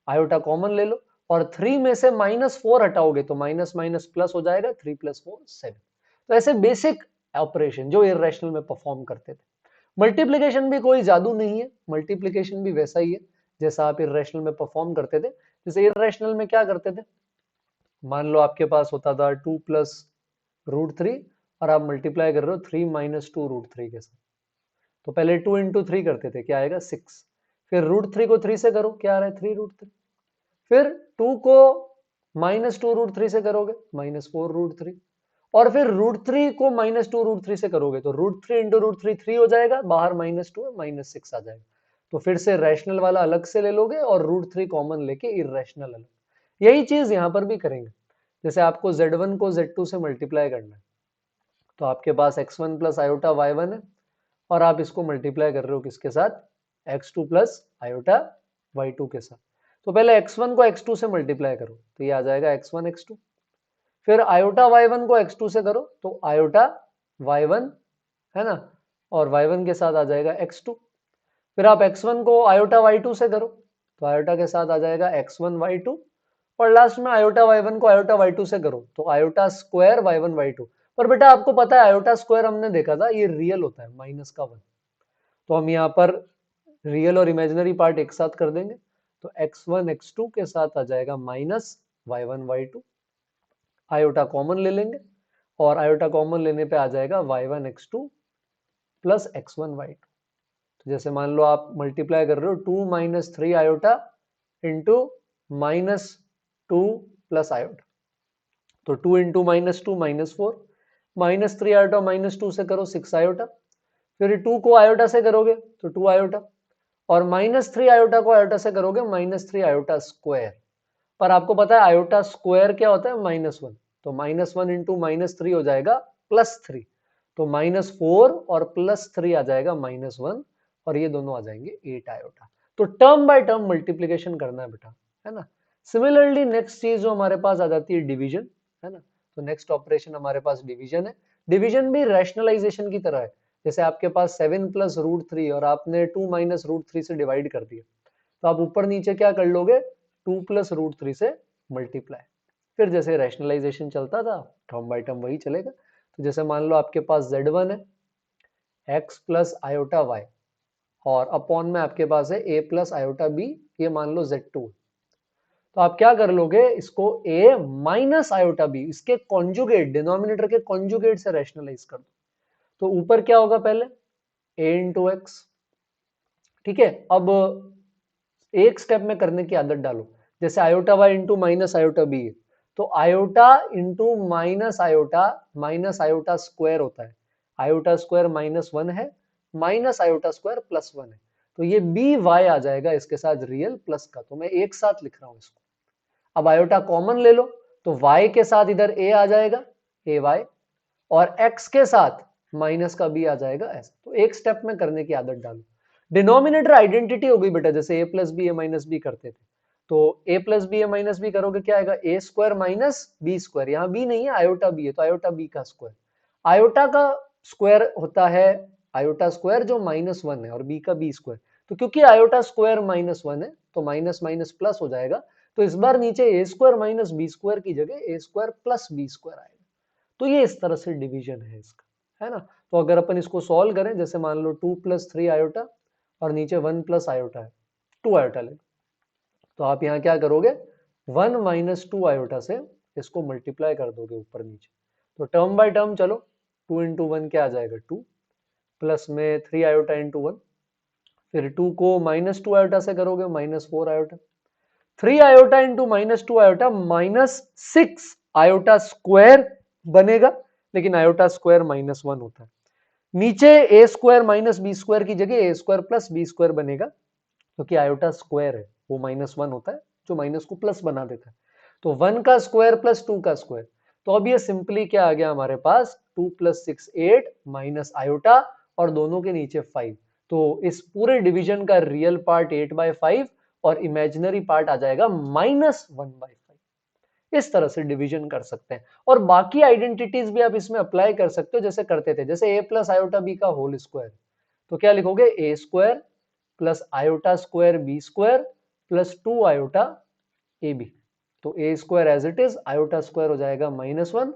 आयोटा कॉमन ले लो और 3 में से -4 हटाओगे तो माइनस माइनस प्लस हो जाएगा, 3 + 4 7। तो ऐसे बेसिक ऑपरेशन जो इर्रेशनल में परफॉर्म करते थे। मल्टीप्लिकेशन भी कोई जादू नहीं है, मल्टीप्लिकेशन भी वैसा ही है जैसा आप इर्रेशनल में परफॉर्म करते थे। जैसे इर्रेशनल में क्या करते थे, मान लो आपके पास होता था 2 + √3 और आप मल्टीप्लाई कर रहे हो 3 - 2 √3 के साथ। तो पहले 2 × 3 करते थे, क्या आएगा 6। फिर √3 को 3 से करो, क्या आ रहा है 3 √3। फिर 2 को -2 √3 से करोगे -4 √3। और फिर √3 को -2 √3 से करोगे तो √3 × √3 3 हो जाएगा, बाहर -2 है -6 आ जाएगा। तो फिर से रैशनल वाला अलग से ले लोगे और √3 कॉमन लेके इर्रेशनल अलग। यही चीज यहां पर भी करेंगे। जैसे आपको Z1 को Z2 से मल्टीप्लाई करना है तो आपके पास x1 + आयोटा y1 है और आप इसको मल्टीप्लाई कर रहे हो किसके साथ, x2 + आयोटा y2 के साथ। तो पहले x1 को x2 से मल्टीप्लाई करो तो ये आ जाएगा x1 x2। फिर आयोटा y1 को x2 से करो तो आयोटा y1 है ना, और y1 के साथ आ जाएगा x2। फिर आप x1 को आयोटा y2 से करो तो आयोटा के साथ आ जाएगा x1 y2। और लास्ट में आयोटा y1 को आयोटा y2 से करो तो आयोटा स्क्वायर y1 y2। पर बेटा आपको पता है आयोटा स्क्वायर हमने देखा था ये रियल होता है -1। तो हम यहाँ पर रियल और इमेजिनरी पार्ट एक साथ कर देंगे तो x1 x2 के साथ आ जाएगा -y1 y2। आयोटा कॉमन ले लेंगे और आयोटा कॉमन लेने पे आ जाएगा y1 x2 + x1 y2। तो जैसे मान लो आप मल्टीप्लाई कर रहे हो 2 - 3 आयोटा इंटू -2 + आयोटा तो 2 × -2 -4 -3 आयोटा -2 से करो 6 आयोटा। फिर 2 को आयोटा से करोगे तो 2 आयोटा और -3 आयोटा को आयोटा से करोगे -3 आयोटा स्क्वायर। पर आपको पता है आयोटा स्क्वायर क्या होता है -1। तो -1 × -3 हो जाएगा +3। तो -4 और +3 आ जाएगा -1 और ये दोनों आ जाएंगे 8 आयोटा। तो टर्म बाय टर्म मल्टीप्लिकेशन करना है बेटा, है ना। सिमिलरली नेक्स्ट चीज जो हमारे पास आ जाती है डिवीजन, है ना। तो नेक्स्ट ऑपरेशन हमारे पास डिवीजन है। डिवीजन भी रैशनलाइजेशन की तरह है। जैसे आपके पास 7 + √3 और आपने 2 - √3 से डिवाइड कर दिया तो आप ऊपर नीचे क्या कर लोगे 2 + √3 से मल्टीप्लाई। फिर जैसे रैशनलाइजेशन चलता था टर्म बाय टर्म वही चलेगा। तो जैसे मान लो आपके पास Z1 है x + आयोटा y और अपॉन में आपके पास है a + आयोटा b, ये मान लो Z2 है। तो आप क्या कर लोगे इसको a - आयोटा b इसके कॉन्जुगेट डिनोमिनेटर के कॉन्जुगेट से रैशनलाइज कर दो। तो ऊपर क्या होगा पहले a × x, ठीक है। अब एक स्टेप में करने की आदत डालो। जैसे iota y into minus iota b है तो iota into minus iota square होता है। आयोटा स्क्वायर -1 है, माइनस आयोटा स्क्वायर +1 है। तो ये बी वाई आ जाएगा इसके साथ रियल प्लस का। तो मैं एक साथ लिख रहा हूं इसको। अब आयोटा कॉमन ले लो तो y के साथ इधर a आ जाएगा ए वाई और x के साथ माइनस का b आ जाएगा ऐसा। तो एक स्टेप में करने की आदत डालो। डिनोमिनेटर आइडेंटिटी हो गई बेटा, जैसे a + b a - b करते थे तो a + b a - b करोगे क्या आएगा a² - b²। यहाँ b नहीं है आयोटा b है तो आयोटा b का स्क्वायर। आयोटा का स्क्वायर होता है आयोटा स्क्वायर जो -1 है और b का b²। तो क्योंकि आयोटा स्क्वायर -1 है तो माइनस माइनस प्लस हो जाएगा। तो इस बार नीचे a² - b² की जगह a² + b² आएगा। तो ये इस तरह से डिवीजन है इसका, है ना। तो अगर अपन इसको सॉल्व करें जैसे मान लो 2 + 3 आयोटा और नीचे 1 + आयोटा है 2 आयोटा ले तो आप यहाँ क्या करोगे 1 - 2 आयोटा से इसको मल्टीप्लाई कर दोगे ऊपर नीचे। तो टर्म बाय टर्म चलो 2 × 1 क्या आ जाएगा 2 प्लस में 3 आयोटा इंटू 1। फिर 2 को -2 आयोटा से करोगे -4 iota. 3 iota into -2 iota -6 iota square बनेगा, लेकिन आयोटा स्क्वायर -1 होता है। नीचे a² - b² की जगह a² + b² बनेगा क्योंकि आयोटा स्क्वायर है वो -1 होता है जो माइनस को प्लस बना देता है। तो 1 का स्क्वायर + 2 का स्क्वायर। तो अब ये सिंपली क्या आ गया हमारे पास 2 + 6 8 माइनस आयोटा और दोनों के नीचे 5। तो इस पूरे डिवीजन का रियल पार्ट 8/5 और इमेजिनरी पार्ट आ जाएगा -1/5। इस तरह से डिवीजन कर सकते हैं और बाकी आइडेंटिटीज भी आप इसमें अप्लाई कर सकते हो जैसे करते थे। जैसे a + आयोटा b का होल स्क्वायर तो क्या लिखोगे a² + iota square b² plus 2 iota a b. तो a square as it is, iota square हो जाएगा -1।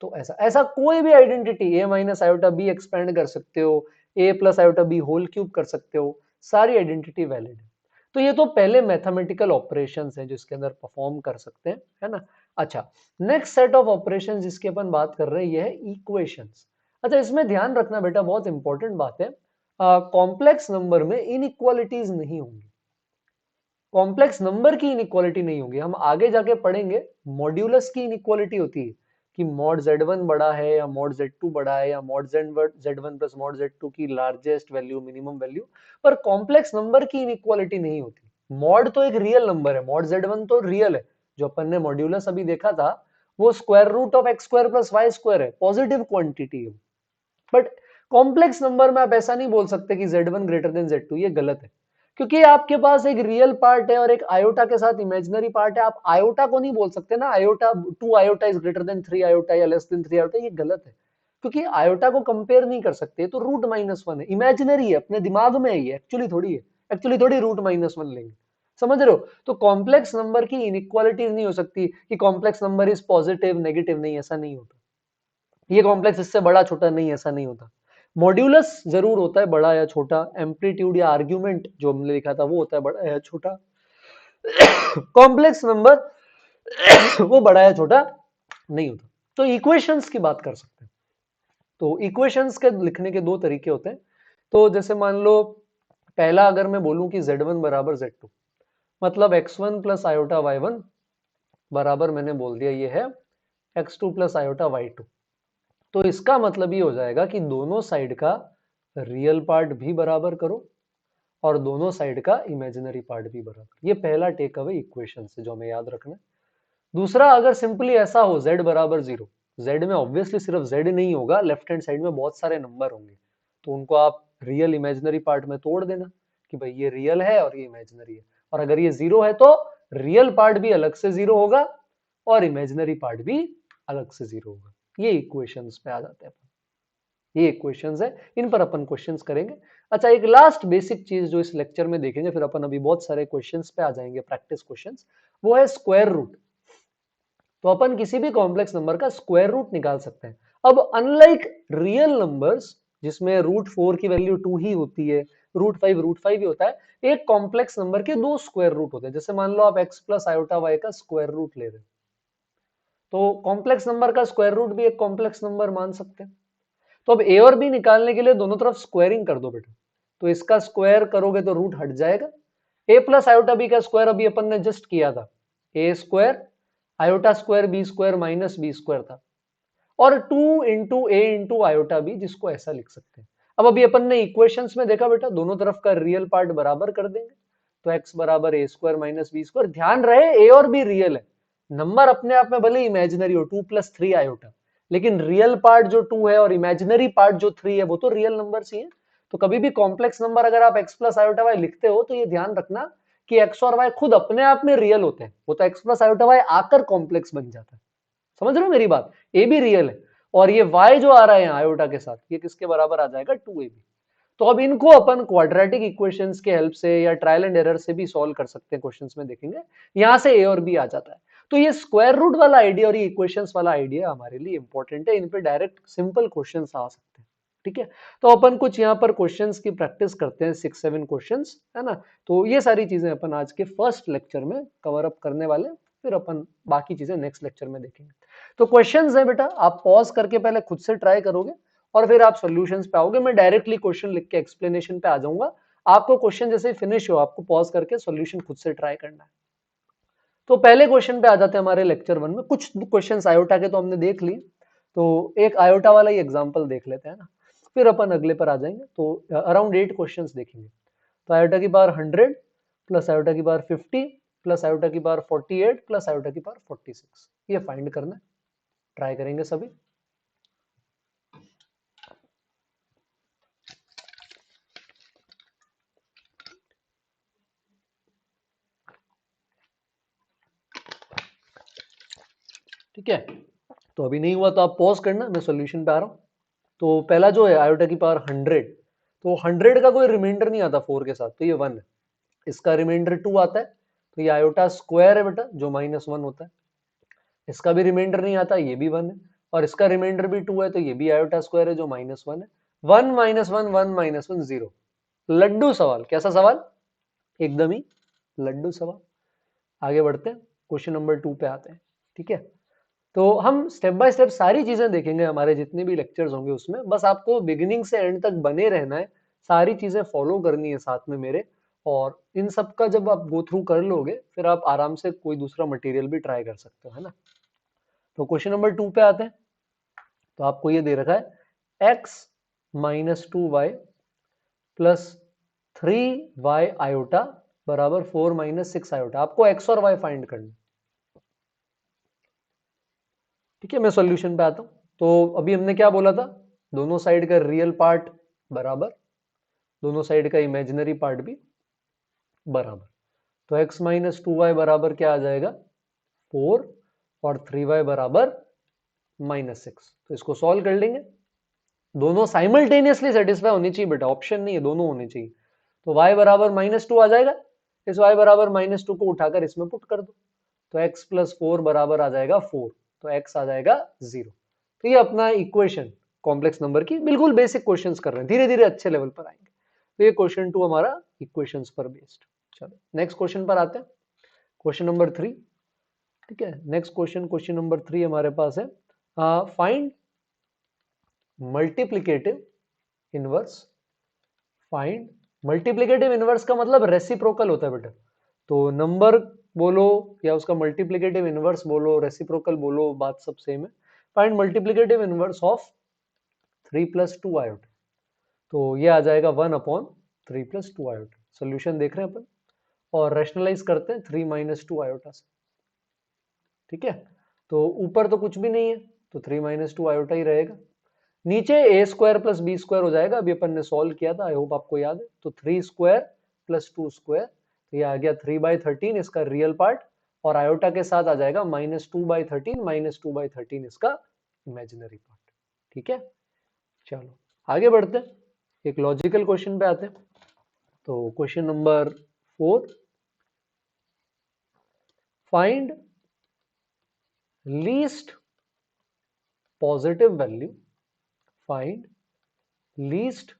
तो ऐसा ऐसा कोई भी identity a minus iota b expand कर सकते हो, a plus iota b whole cube कर सकते हो, सारी आइडेंटिटी वैलिड है। तो ये तो पहले मैथमेटिकल ऑपरेशंस हैं जिसके अंदर परफॉर्म कर सकते हैं, है ना। अच्छा, नेक्स्ट सेट ऑफ ऑपरेशन जिसकी अपन बात कर रहे हैं ये है इक्वेशंस। अच्छा, इसमें ध्यान रखना बेटा, बहुत इंपॉर्टेंट बात है, कॉम्प्लेक्स नंबर में इनइक्वालिटीज नहीं होंगी। कॉम्प्लेक्स नंबर की इनइक्वालिटी नहीं होगी। हम आगे जाके पढ़ेंगे मॉड्यूलस की इनइक्वालिटी होती है कि मॉड z1 बड़ा है या मॉड z2 बड़ा है या mod z1 plus mod z2 की लार्जेस्ट वैल्यू मिनिमम वैल्यू, पर कॉम्प्लेक्स नंबर की इनइक्वालिटी नहीं होती। मॉड तो एक रियल नंबर है, मॉड z1 तो रियल है, जो अपन ने मॉड्यूलस अभी देखा था वो square root of x square plus y square है, पॉजिटिव क्वांटिटी है। बट कॉम्प्लेक्स नंबर में आप ऐसा नहीं बोल सकते कि z1 ग्रेटर देन z2, ये गलत है, क्योंकि आपके पास एक रियल पार्ट है और एक आयोटा के साथ इमेजिनरी पार्ट है। आप आयोटा को नहीं बोल सकते ना, iota 2 iota is greater than 3 iota या लेस देन 3 आयोटा, ये गलत है, क्योंकि आयोटा को कंपेयर नहीं कर सकते। तो रूट -1 है, इमेजिनरी है, अपने दिमाग में है, ये एक्चुअली थोड़ी है, एक्चुअली थोड़ी रूट -1 लेंगे, समझ रहे हो। तो कॉम्प्लेक्स नंबर की इनइक्वालिटीज नहीं हो सकती कि complex number is positive negative, नहीं, ऐसा नहीं होता। ये कॉम्प्लेक्स इससे बड़ा छोटा नहीं, ऐसा नहीं होता। मॉड्यूलस जरूर होता है बड़ा या छोटा, एम्पलीट्यूड या आर्ग्यूमेंट जो हमने लिखा था वो होता है बड़ा या छोटा। कॉम्प्लेक्स नंबर वो बड़ा या छोटा नहीं होता। तो इक्वेशंस की बात कर सकते हैं। तो इक्वेशंस के लिखने के दो तरीके होते हैं। तो जैसे मान लो पहला अगर मैं बोलूं कि z1 बराबर z2, मतलब x1 प्लस आयोटा y1 बराबर, मैंने बोल दिया ये है x2 प्लस आयोटा y2। तो इसका मतलब ये हो जाएगा कि दोनों साइड का रियल पार्ट भी बराबर करो और दोनों साइड का इमेजिनरी पार्ट भी बराबर। ये पहला टेक अवे इक्वेशन से जो हमें याद रखना है। दूसरा, अगर सिंपली ऐसा हो z बराबर 0, z में ऑब्वियसली सिर्फ z नहीं होगा, लेफ्ट हैंड साइड में बहुत सारे नंबर होंगे, तो उनको आप रियल इमेजिनरी पार्ट में तोड़ देना कि भाई ये रियल है और ये इमेजिनरी है। और अगर ये 0 है तो रियल पार्ट भी अलग से 0 होगा और इमेजिनरी पार्ट भी अलग से 0 होगा। ये इक्वेशंस पे आ जाते हैं। ये इक्वेशंस है, इन पर अपन क्वेश्चंस करेंगे। अच्छा, एक लास्ट बेसिक चीज जो इस लेक्चर में देखेंगे, फिर अपन अभी बहुत सारे क्वेश्चंस पे आ जाएंगे, प्रैक्टिस क्वेश्चंस, वो है स्क्वायर रूट। तो अपन किसी भी कॉम्प्लेक्स नंबर का स्क्वायर रूट निकाल सकते हैं। अब अनलाइक रियल नंबर्स जिसमें √4 की वैल्यू 2 ही होती है, √5 ही होता है, एक कॉम्प्लेक्स नंबर के दो स्क्वायर रूट होते हैं। जैसे मान लो आप x प्लस आयोटा y का स्क्वायर रूट ले रहे हो, तो कॉम्प्लेक्स नंबर का स्क्वायर रूट भी एक कॉम्प्लेक्स नंबर मान सकते हैं। तो अब ए और बी निकालने के लिए दोनों तरफ स्क्वायरिंग कर दो बेटा। तो इसका स्क्वायर करोगे तो रूट हट जाएगा। ए प्लस आयोटा बी का स्क्वायर अभी अपन ने जस्ट किया था, a square iota square b square minus b square था, और 2 into a into iota b, जिसको ऐसा लिख सकते हैं। अब अभी अपन ने इक्वेशंस में देखा बेटा, दोनों तरफ का रियल पार्ट बराबर कर देंगे, तो एक्स बराबर ए स्क्वायर माइनस बी स्क्वायर। ध्यान रहे ए और बी रियल है, नंबर अपने आप में भले इमेजिनरी हो 2 + 3 आयोटा, लेकिन रियल पार्ट जो 2 है और इमेजिनरी पार्ट जो 3 है वो तो रियल नंबर ही है। तो कभी भी कॉम्प्लेक्स नंबर अगर आप x प्लस आयोटा वाई लिखते हो तो ये ध्यान रखना कि x और y खुद अपने आप में रियल होते हैं, वो तो x प्लस आयोटा वाई आकर कॉम्प्लेक्स बन जाता है। समझ रहे हो मेरी बात, ए भी रियल है और ये y जो आ रहा है आयोटा के साथ, ये किसके बराबर आ जाएगा, 2ab। तो अब इनको अपन क्वाड्रेटिक इक्वेशंस के हेल्प से या ट्रायल एंड एरर से भी सॉल्व कर सकते हैं, क्वेश्चंस में देखेंगे। यहां से ए और बी आ जाता है। तो ये स्क्वायर रूट वाला आइडिया और ये इक्वेशंस वाला आइडिया हमारे लिए इंपॉर्टेंट है, इन पे डायरेक्ट सिंपल क्वेश्चंस आ सकते हैं। ठीक है, तो अपन कुछ यहाँ पर क्वेश्चंस की प्रैक्टिस करते हैं, 6-7 क्वेश्चंस, है ना। तो ये सारी चीजें अपन आज के फर्स्ट लेक्चर में कवर अप करने वाले, फिर अपन बाकी चीजें नेक्स्ट लेक्चर में देखेंगे। तो क्वेश्चंस है बेटा, आप पॉज करके पहले खुद से ट्राई करोगे और फिर आप सॉल्यूशंस पे आओगे। मैं डायरेक्टली क्वेश्चन लिख के एक्सप्लेनेशन पे आ जाऊंगा, आपको क्वेश्चन जैसे फिनिश हो आपको पॉज करके सॉल्यूशन खुद से ट्राई करना है। तो पहले क्वेश्चन पे आ जाते हैं हमारे लेक्चर 1 में। कुछ क्वेश्चंस आयोटा के तो हमने देख ली, तो एक आयोटा वाला ही एग्जांपल देख लेते हैं ना, फिर अपन अगले पर आ जाएंगे। तो अराउंड 8 क्वेश्चंस देखेंगे। तो आयोटा की पावर 100 प्लस आयोटा की पावर 50 प्लस आयोटा की पावर 48 प्लस आयोटा की पावर 46, ये फाइंड करना है। ट्राई करेंगे सभी। ठीक है, तो अभी नहीं हुआ तो आप पॉज करना, मैं सॉल्यूशन पे आ रहा हूं। तो पहला जो है आयोटा की पावर 100, तो 100 का कोई रिमाइंडर नहीं आता 4 के साथ, तो ये 1 है। इसका रिमाइंडर 2 आता है, तो ये आयोटा स्क्वायर है बेटा जो -1 होता है, इसका भी रिमाइंडर नहीं आता, ये भी 1 है, और इसका रिमाइंडर भी 2 है, तो ये भी आयोटा स्क्वायर है जो -1 है। 1 -1 1 -1 0। लड्डू सवाल, कैसा सवाल? एकदम ही लड्डू सवाल। आगे बढ़ते हैं, क्वेश्चन नंबर 2 पे आते हैं। ठीक है, तो हम स्टेप बाय स्टेप सारी चीजें देखेंगे, हमारे जितने भी लेक्चर्स होंगे उसमें, बस आपको बिगिनिंग से एंड तक बने रहना है, सारी चीजें फॉलो करनी है साथ में मेरे, और इन सब का जब आप गो थ्रू कर लोगे फिर आप आराम से कोई दूसरा मटेरियल भी ट्राई कर सकते हो, है ना। तो क्वेश्चन नंबर 2 पे आते हैं। तो आपको ये दे रखा है x - 2y plus 3y iota बराबर 4 - 6 आयोटा। आपको x और y फाइंड करना। ठीक है, मैं सॉल्यूशन पे आता हूं। तो अभी हमने क्या बोला था, दोनों साइड का रियल पार्ट बराबर, दोनों साइड का इमेजिनरी पार्ट भी बराबर। तो x - 2y बराबर क्या आ जाएगा 4 और 3y बराबर -6। तो इसको सॉल्व कर लेंगे, दोनों साइमल्टेनियसली सेटिस्फाई होनी चाहिए बेटा, ऑप्शन नहीं है, दोनों होने चाहिए। तो y बराबर -2 आ जाएगा, इस y बराबर -2 को उठाकर इसमें पुट कर दो, तो x + 4 बराबर आ जाएगा 4, तो x आ जाएगा 0। तो ये अपना इक्वेशन कॉम्प्लेक्स नंबर की, बिल्कुल बेसिक क्वेश्चंस कर रहे हैं, धीरे धीरे अच्छे लेवल पर आएंगे। तो ये क्वेश्चन 2 हमारा इक्वेशंस पर बेस्ड। चलो नेक्स्ट क्वेश्चन पर आते हैं, क्वेश्चन नंबर 3। ठीक है, नेक्स्ट क्वेश्चन, क्वेश्चन नंबर 3 हमारे पास है, find multiplicative inverse. Find multiplicative inverse का मतलब रेसिप्रोकल होता है बेटा। तो नंबर बोलो या उसका मल्टीप्लिकेटिव इनवर्स बोलो, रेसिप्रोकल बोलो, बात सब सेम है। Find multiplicative inverse of 3 + 2 iota. तो ये आ जाएगा 1/3 + 2 आयोटा। सोल्यूशन देख रहे हैं अपन, और रैशनलाइज करते हैं 3 - 2 आयोटा से। ठीक है, तो ऊपर तो कुछ भी नहीं है, तो 3 - 2 आयोटा ही रहेगा। नीचे a² + b² हो जाएगा, अभी अपन ने सॉल्व किया था, आई होप आपको याद है। तो 3² + 2², तो ये आ गया 3/13 इसका रियल पार्ट, और आयोटा के साथ आ जाएगा -2/13 -2/13 इसका इमेजिनरी पार्ट। ठीक है, चलो आगे बढ़ते हैं, एक लॉजिकल क्वेश्चन पे आते हैं। तो question number 4, find least positive value, find least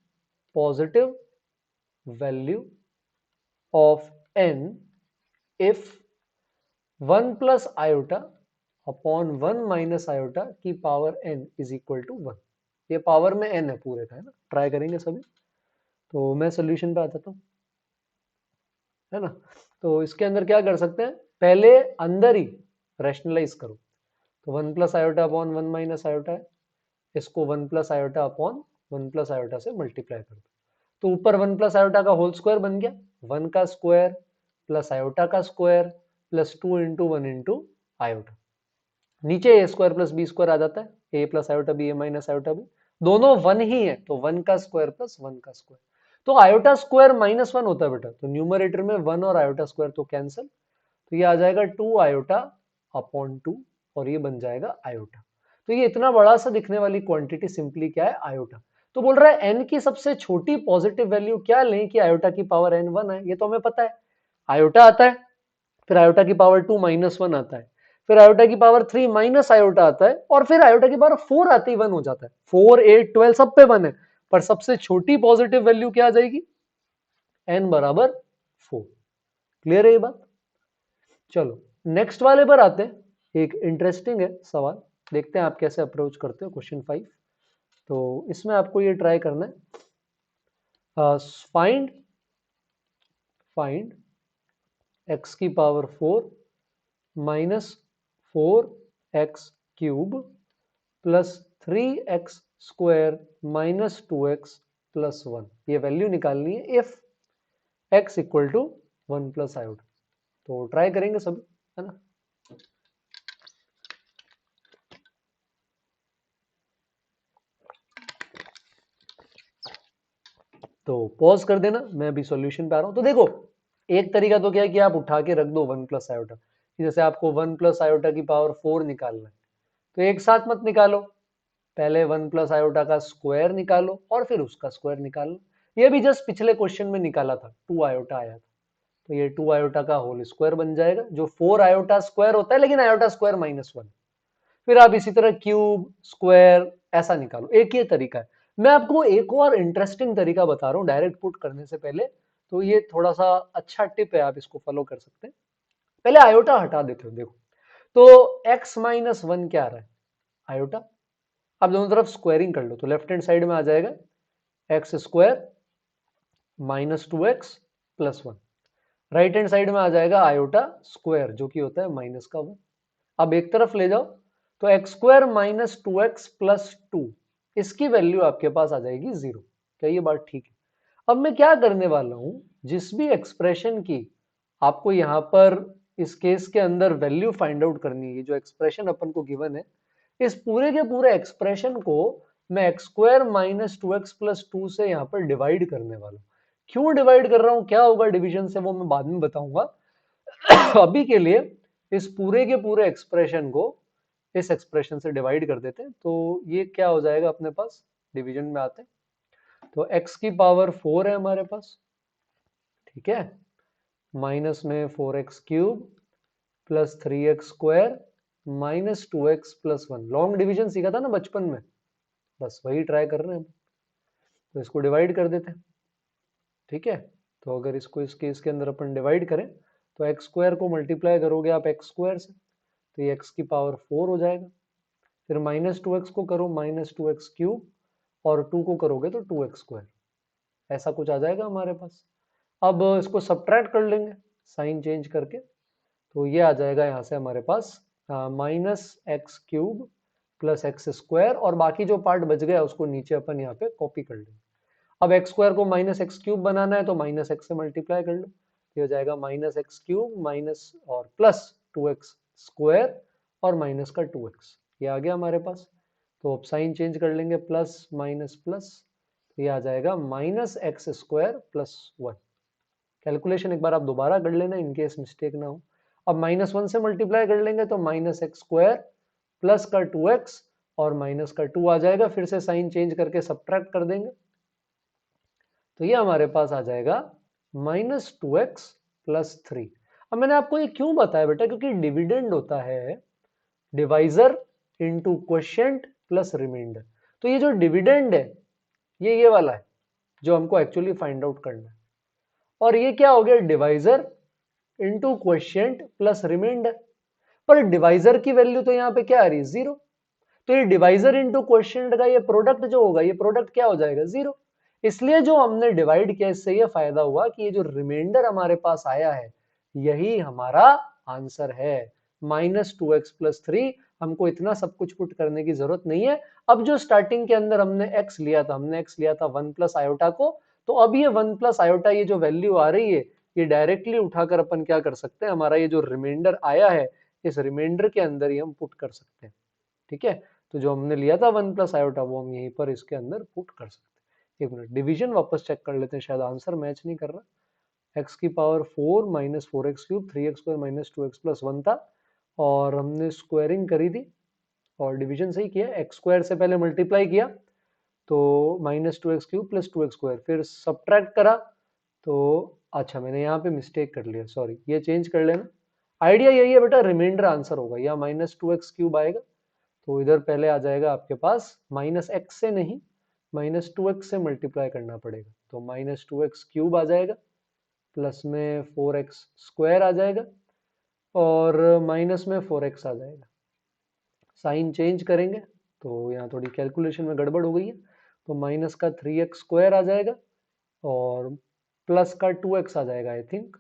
positive value of n if 1 + iota upon 1 - iota की power n is equal to 1। ये पावर में n है पूरे का, है ना, ट्राई करेंगे सभी। तो मैं सोल्यूशन पे आता हूँ, है ना। तो इसके अंदर क्या कर सकते हैं, पहले अंदर ही रैशनलाइज करो। तो 1 + iota upon 1 - iota है, इसको 1 + iota upon 1 + iota से मल्टीप्लाई कर दो। तो ऊपर 1 + iota का होल स्क्वायर बन गया, 1 का स्क्वायर प्लस आयोटा का स्क्वायर प्लस 2 × 1 × आयोटा। नीचे a² + b² आ जाता है, a + iota b, a - iota b, दोनों 1 ही है, तो 1 का स्क्वायर प्लस 1 का स्क्वायर। तो आयोटा स्क्वायर -1 होता है बेटा, तो न्यूमरेटर में 1 और आयोटा स्क्वायर तो कैंसिल, तो ये आ जाएगा 2 आयोटा अपॉन 2, और ये बन जाएगा आयोटा। तो ये इतना बड़ा सा दिखने वाली क्वांटिटी सिंपली क्या है, आयोटा। तो बोल रहा है n की सबसे छोटी पॉजिटिव वैल्यू क्या लें कि आयोटा की पावर n 1 है, ये तो हमें पता है, आयोटा आता है, फिर आयोटा की पावर 2 -1 आता है, फिर आयोटा की पावर 3 माइनस आयोटा आता है, और फिर आयोटा की पावर 4 आते ही 1 हो जाता है। 4 8 12 सब पे 1 है, पर सबसे छोटी पॉजिटिव वैल्यू क्या आ जाएगी, n बराबर 4। क्लियर है ये बात। चलो नेक्स्ट वाले पर आते हैं, एक इंटरेस्टिंग है सवाल, देखते हैं आप कैसे अप्रोच करते हो। क्वेश्चन 5, तो इसमें आपको ये ट्राई करना है, फाइंड x की power 4 minus 4x³ plus 3x² minus 2x plus 1। ये वैल्यू निकालनी है if x equal to 1 + iota. तो ट्राई करेंगे सभी, है ना। तो पॉज कर देना, मैं अभी सॉल्यूशन पे आ रहा हूं। तो देखो एक तरीका तो क्या है कि आप उठा के रख दो 1 + आयोटा, जैसे आपको 1 + आयोटा की पावर 4 निकालना है, तो एक साथ मत निकालो, पहले 1 + आयोटा का स्क्वायर निकालो और फिर उसका स्क्वायर निकालो। ये भी जस्ट पिछले क्वेश्चन में निकाला था, 2 आयोटा आया था। तो ये 2 आयोटा का होल स्क्वायर बन जाएगा, जो 4 आयोटा स्क्वायर होता है, लेकिन आयोटा स्क्वायर -1। फिर आप इसी तरह क्यूब स्क्वायर ऐसा निकालो, एक ये तरीका है। मैं आपको एक और इंटरेस्टिंग तरीका बता रहा हूँ डायरेक्ट पुट करने से पहले, तो ये थोड़ा सा अच्छा टिप है, आप इसको फॉलो कर सकते हैं। पहले आयोटा हटा देते हो, देखो तो x-1 क्या आ रहा है, आयोटा। आप दोनों तरफ स्क्वायरिंग कर लो तो लेफ्ट हैंड साइड में आ जाएगा x square -2x + 1। Right hand side में आ जाएगा आयोटा स्क्वायर, जो कि होता है -1। अब एक तरफ ले जाओ तो x² -2x + 2, इसकी वैल्यू आपके पास आ जाएगी 0। क्या ये बात ठीक है? अब मैं क्या करने वाला हूं, जिस भी एक्सप्रेशन की आपको यहां पर इस केस के अंदर वैल्यू फाइंड आउट करनी है, जो एक्सप्रेशन अपन को गिवन है, इस पूरे के पूरे एक्सप्रेशन को मैं x² -2x + 2 से यहां पर डिवाइड करने वाला हूं। क्यों डिवाइड कर रहा हूं, क्या होगा डिवीजन से, वो मैं बाद में बताऊंगा। अभी के लिए इस पूरे के पूरे एक्सप्रेशन को इस एक्सप्रेशन से डिवाइड कर देते हैं, तो ये क्या हो जाएगा अपने पास, डिवीजन में आते हैं तो x की पावर 4 है हमारे पास, ठीक है, माइनस में 4x³ + 3x² -2x + 1। Long division सीखा था ना बचपन में, बस वही ट्राई कर रहे हैं। तो इसको डिवाइड कर देते हैं, ठीक है। तो अगर इसको इस केस के अंदर अपन डिवाइड करें तो x² को मल्टीप्लाई करोगे आप x² से, तो ये x की पावर 4 हो जाएगा। फिर -2x को करो -2x³ और 2 को करोगे तो 2x², ऐसा कुछ आ जाएगा हमारे पास। अब इसको सब्ट्रैक्ट कर लेंगे साइन चेंज करके, तो ये आ जाएगा यहाँ से हमारे पास -x³ + x² और बाकी जो पार्ट बच गया उसको नीचे अपन यहाँ पे कॉपी कर लेंगे। अब x² को -x³ बनाना है तो -x से मल्टीप्लाई कर लो, ये हो जाएगा -x³ माइनस और +2x² और माइनस का 2x, ये आ गया हमारे पास। तो अब साइन चेंज कर लेंगे, प्लस माइनस प्लस, तो ये आ जाएगा -x² + 1। कैलकुलेशन एक बार आप दोबारा कर लेना इनकेस मिस्टेक ना हो। अब -1 से मल्टीप्लाई कर लेंगे तो -x² प्लस का 2x और माइनस का 2 आ जाएगा, फिर से साइन चेंज करके सब्ट्रैक्ट कर देंगे, तो ये हमारे पास आ जाएगा -2x + 3। अब मैंने आपको ये क्यों बताया बेटा, क्योंकि डिविडेंड होता है divisor into quotient plus remainder. तो ये जो डिविडेंड है ये वाला है जो हमको एक्चुअली फाइंड आउट करना है, और ये क्या हो गया, divisor into quotient plus remainder. पर डिवाइजर की वैल्यू तो यहाँ पे क्या आ रही है, 0। तो ये डिवाइजर इनटू क्वोशिएंट का ये प्रोडक्ट जो होगा, ये प्रोडक्ट क्या हो जाएगा, 0। इसलिए जो हमने डिवाइड किया इससे ये फायदा हुआ कि ये जो रिमाइंडर हमारे पास आया है यही हमारा आंसर है, -2x + 3। हमको इतना सब कुछ पुट करने की जरूरत नहीं है। अब जो स्टार्टिंग के अंदर हमने x लिया था, हमने x लिया था 1 + आयोटा को, तो अब ये 1 + आयोटा ये जो वैल्यू आ रही है ये डायरेक्टली उठाकर अपन क्या कर सकते हैं, हमारा ये जो रिमाइंडर आया है इस रिमाइंडर के अंदर ही हम पुट कर सकते हैं, ठीक है। तो जो हमने लिया था 1 + आयोटा वो हम यहीं पर इसके अंदर पुट कर सकते हैं। एक मिनट, डिवीजन वापस चेक कर लेते हैं, शायद आंसर मैच नहीं कर रहा। x की पावर 4 -4x³ 3x² -2x + 1 था, और हमने स्क्वायरिंग करी थी और डिवीजन सही किया, x² से पहले मल्टीप्लाई किया तो -2x³ + 2x², फिर सब्ट्रैक्ट करा तो अच्छा मैंने यहाँ पे मिस्टेक कर लिया, सॉरी, ये चेंज कर लेना। आइडिया यही है बेटा, रिमाइंडर आंसर होगा या -2x³ आएगा, तो इधर पहले आ जाएगा आपके पास -x से नहीं -2x से मल्टीप्लाई करना पड़ेगा, तो -2x³ आ जाएगा, प्लस में 4x² आ जाएगा और माइनस में 4x आ जाएगा। साइन चेंज करेंगे तो यहाँ थोड़ी कैलकुलेशन में गड़बड़ हो गई है, तो माइनस का 3x² आ जाएगा और प्लस का 2x आ जाएगा आई थिंक,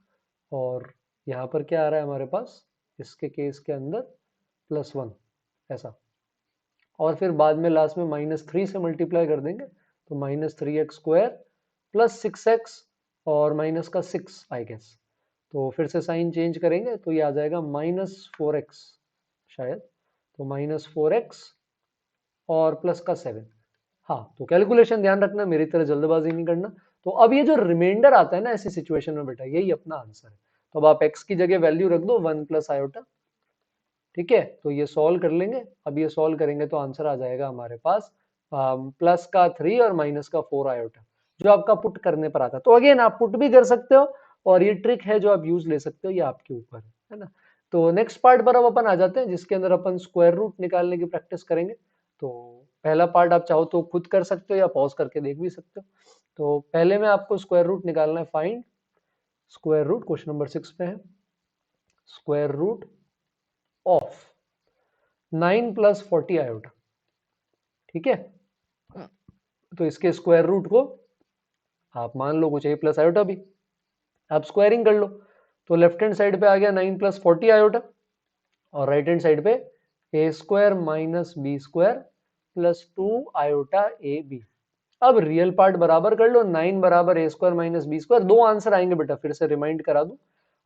और यहाँ पर क्या आ रहा है हमारे पास इसके केस के अंदर +1 ऐसा, और फिर बाद में लास्ट में -3 से मल्टीप्लाई कर देंगे तो -3x² + 6x और माइनस का 6 आई गेस, तो फिर से साइन चेंज करेंगे तो ये आ जाएगा -4x शायद, तो -4x और प्लस का 7। हाँ, तो कैलकुलेशन ध्यान रखना, मेरी तरह जल्दबाजी नहीं करना। तो अब ये जो रिमाइंडर आता है ना ऐसी सिचुएशन में बेटा, यही अपना आंसर है। तो अब आप x की जगह वैल्यू रख दो 1 + आयोटा, ठीक है। तो ये सॉल्व कर लेंगे, अब ये सॉल्व करेंगे तो आंसर आ जाएगा हमारे पास प्लस का 3 और माइनस का 4 आयोटा, जो आपका पुट करने पर आता है। तो अगेन आप पुट भी कर सकते हो और ये ट्रिक है जो आप यूज ले सकते हो, ये आपके ऊपर है ना। तो नेक्स्ट पार्ट पर अब अपन आ जाते हैं जिसके अंदर अपन स्क्वायर रूट निकालने की प्रैक्टिस करेंगे। तो पहला पार्ट आप चाहो तो खुद कर सकते हो या पॉज करके देख भी सकते हो। तो पहले में आपको स्क्वायर रूट निकालना है, find square root, question number 6 पे है, स्क्वायर रूट ऑफ 9 + 40 आयोटा। ठीक है, तो इसके स्क्वायर रूट को आप मान लो कुछ a + आयोटा भी, आप स्क्वायरिंग कर लो। तो लेफ्ट हैंड साइड पे आ गया 9 + 40 आयोटा और राइट हैंड साइड पे a² - b² + 2 आयोटा ab। अब रियल पार्ट बराबर कर लो, 9 बराबर a² - b², दो आंसर आएंगे बेटा, फिर से रिमाइंड करा दूं,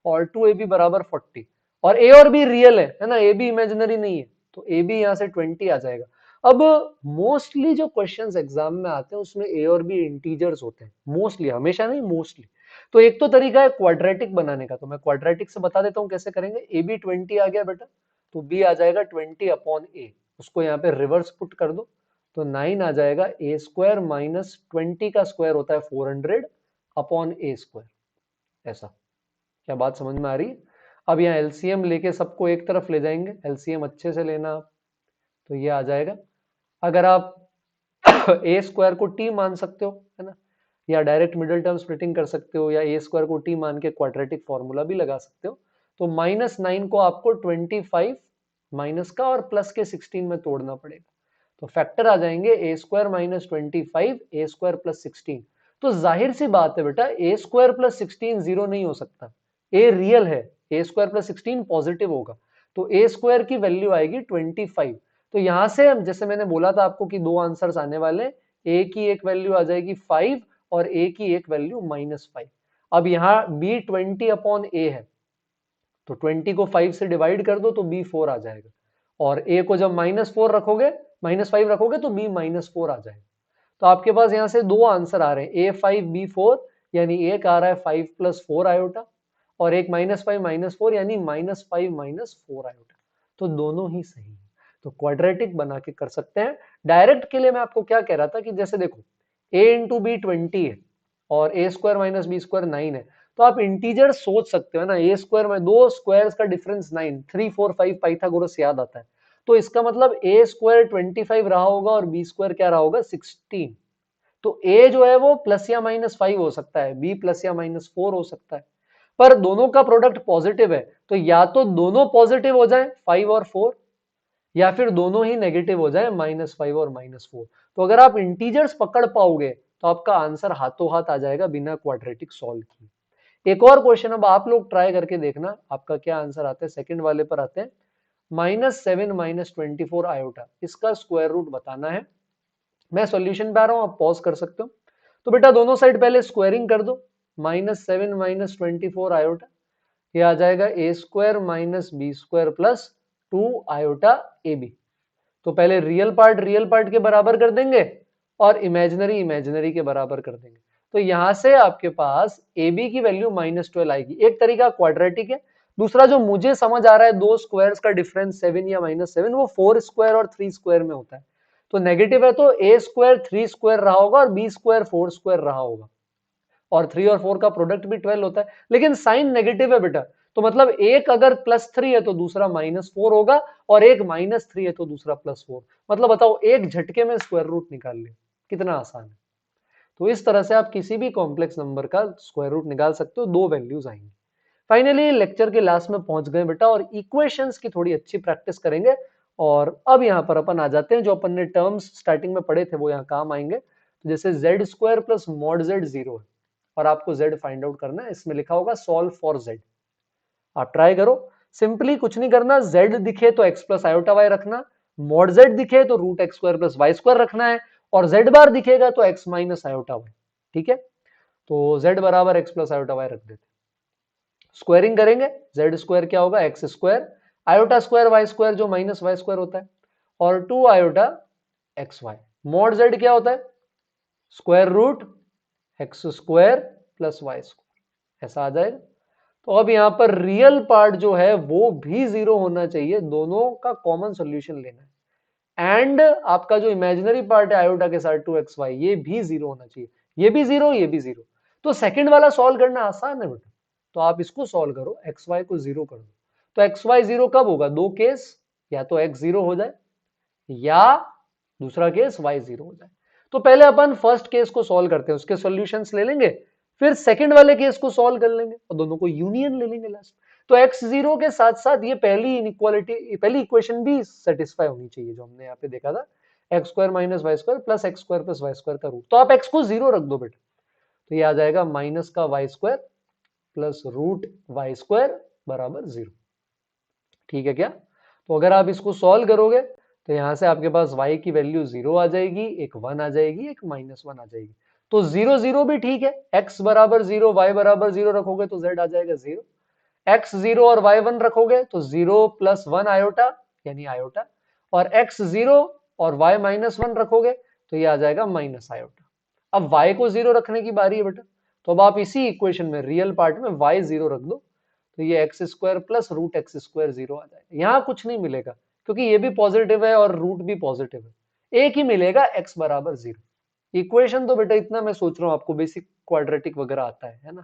और 2ab बराबर 40, और a और b रियल है ना, a b इमेजिनरी नहीं है, तो a b यहां से 20 आ जाएगा। अब मोस्टली जो क्वेश्चंस एग्जाम में आते हैं उसमें a और b इंटीजर्स होते हैं, मोस्टली, हमेशा नहीं, मोस्टली। तो एक तो तरीका है क्वाड्रेटिक बनाने का, तो मैं क्वाड्रेटिक से बता देता हूं कैसे करेंगे। ए बी 20 आ गया बेटा, तो b आ जाएगा 20/a, उसको यहाँ पे रिवर्स पुट कर दो, तो 9 आ जाएगा a² - 20 का स्क्वायर होता है 400/a²। ऐसा, क्या बात समझ में आ रही है? अब यहाँ एलसीएम लेके सबको एक तरफ ले जाएंगे, एलसीएम अच्छे से लेना आप, तो ये आ जाएगा, अगर आप a² को t मान सकते हो है ना, या डायरेक्ट मिडिल टर्म स्प्लिटिंग कर सकते हो, या a² को t मान के क्वाड्रेटिक फॉर्मूला भी लगा सकते हो। तो -9 को आपको 25 माइनस का और प्लस के 16 में तोड़ना पड़ेगा, तो फैक्टर आ जाएंगे a² - 25 a² + 16। तो जाहिर सी बात है बेटा, a² + 16 जीरो नहीं हो सकता, a रियल है, a² + 16 पॉजिटिव होगा, तो a² की वैल्यू आएगी 25। तो यहां से जैसे मैंने बोला था आपको कि दो आंसर्स आने वाले, a की एक वैल्यू आ जाएगी 5 और a की एक वैल्यू -5। अब यहाँ b 20/a है, तो 20 को 5 से डिवाइड कर दो तो b 4 आ जाएगा, और a को जब -4 रखोगे, -5 रखोगे तो b -4 आ जाएगा। तो आपके पास यहां से दो आंसर आ रहे हैं, a5 b4, यानी एक आ रहा है 5 + 4 आयोटा, और एक -5 - 4 यानी -5 - 4 आयोटा, तो दोनों ही सही है। तो क्वाड्रेटिक बना के कर सकते हैं। डायरेक्ट के लिए मैं आपको क्या कह रहा था कि जैसे देखो a × b 20 है और a² - b² 9 है, तो आप इंटीजर सोच सकते हो ना, a² में दो स्क्वायर्स का डिफरेंस 9, 3 4 5 पाइथागोरस याद आता है, तो इसका मतलब a² 25 रहा होगा और b² क्या रहा होगा 16। तो a जो है वो प्लस या -5 हो सकता है, b प्लस या -4 हो सकता है, पर दोनों का प्रोडक्ट पॉजिटिव है, तो या तो दोनों पॉजिटिव हो जाए 5 और 4, या फिर दोनों ही नेगेटिव हो जाए -5 और -4। तो अगर आप इंटीजर्स पकड़ पाओगे तो आपका आंसर हाथों हाथ आ जाएगा बिना क्वाड्रेटिक सॉल्व किए। एक और क्वेश्चन अब आप लोग ट्राई करके देखना आपका क्या आंसर आता है। सेकंड वाले पर आते हैं, -7 - 24 आयोटा, इसका स्क्वायर रूट बताना है। मैं सॉल्यूशन पे आ रहा हूं, आप पॉज कर सकते हो। तो बेटा दोनों साइड पहले स्क्वायरिंग कर दो, -7 - 24 आयोटा, ये आ जाएगा a² - b² + 2 आयोटा ab। तो पहले रियल पार्ट के बराबर कर देंगे और इमेजिनरी के बराबर कर देंगे। तो यहां से आपके पास ab की वैल्यू -12 आएगी। एक तरीका क्वाड्रेटिक है, दूसरा जो मुझे समझ आ रहा है, दो स्क्वायर्स का डिफरेंस 7 या -7, वो 4² और 3² में होता है। तो नेगेटिव है तो a² 3² रहा होगा और b² 4² रहा होगा, और 3 और 4 का प्रोडक्ट भी 12 होता है, लेकिन साइन नेगेटिव है बेटा, तो मतलब एक अगर +3 है तो दूसरा -4 होगा, और एक -3 है तो दूसरा +4। मतलब बताओ, एक झटके में स्क्वायर रूट निकाल लिया, कितना आसान है। तो इस तरह से आप किसी भी कॉम्प्लेक्स नंबर का स्क्वायर रूट निकाल सकते हो, दो वैल्यूज आएंगी। फाइनली लेक्चर के लास्ट में पहुंच गए बेटा, और इक्वेशंस की थोड़ी अच्छी प्रैक्टिस करेंगे। और अब यहाँ पर अपन आ जाते हैं, जो अपन ने टर्म्स स्टार्टिंग में पढ़े थे वो यहाँ काम आएंगे। तो जैसे z² + mod z 0 है, और आपको z फाइंड आउट करना है, इसमें लिखा होगा सॉल्व फॉर z। आप ट्राई करो, सिंपली कुछ नहीं करना, z दिखे तो x + आयोटा y रखना, mod z दिखे तो √x² + y² रखना है, और z बार दिखेगा तो x - आयोटा y। ठीक है, तो z बराबर x + आयोटा y रख देते, स्क्वायरिंग करेंगे, z² क्या होगा x², आयोटा² y² जो -y² होता है, और 2 आयोटा xy। mod z क्या होता है √x² + y², ऐसा आ जाएगा। तो अब यहां पर रियल पार्ट जो है वो भी 0 होना चाहिए, दोनों का कॉमन सॉल्यूशन लेना है, एंड आपका जो इमेजिनरी पार्ट है आयोटा के साथ 2xy, ये भी 0 होना चाहिए, ये भी 0, ये भी 0। तो सेकंड वाला सॉल्व करना आसान है बेटा, तो आप इसको सॉल्व करो, एक्स वाई को जीरो कर दो। तो एक्स वाई जीरो कब होगा? दो केस, या तो एक्स जीरो हो जाए या दूसरा केस वाई जीरो हो जाए। तो पहले अपन फर्स्ट केस को सॉल्व करते हैं, उसके सॉल्यूशंस ले लेंगे, फिर सेकंड वाले केस को सॉल्व कर लेंगे और दोनों को यूनियन ले लेंगे लास्ट। तो एक्स जीरो के साथ साथ ये पहली इनइक्वालिटी, पहली इक्वेशन भी सेटिस्फाई होनी चाहिए जो हमने यहाँ पे देखा था, x square minus y square plus x square plus y square का रूट। तो आप एक्स को जीरो रख दो बेटा, तो ये आ जाएगा माइनस का y square plus root y square बराबर जीरो। ठीक है क्या? तो अगर आप इसको सॉल्व करोगे तो यहां से आपके पास y की वैल्यू जीरो आ जाएगी, एक वन आ जाएगी, एक माइनस वन आ जाएगी। तो जीरो जीरो भी ठीक है, x बराबर जीरो वाई बराबर जीरो रखोगे तो z आ जाएगा जीरो, x जीरो और y वन रखोगे तो जीरो प्लस वन आयोटा यानी आयोटा, और x जीरो और y माइनस वन रखोगे तो ये आ जाएगा माइनस आयोटा। अब y को जीरो रखने की बारी है बेटा, तो अब आप इसी इक्वेशन में रियल पार्ट में y जीरो रख दो, तो ये x square plus root x square zero आ जाएगा। यहां कुछ नहीं मिलेगा क्योंकि ये भी पॉजिटिव है और रूट भी पॉजिटिव है, एक ही मिलेगा x बराबर जीरो। इक्वेशन तो बेटा इतना मैं सोच रहा हूं आपको बेसिक क्वाड्रेटिक वगैरह आता है ना,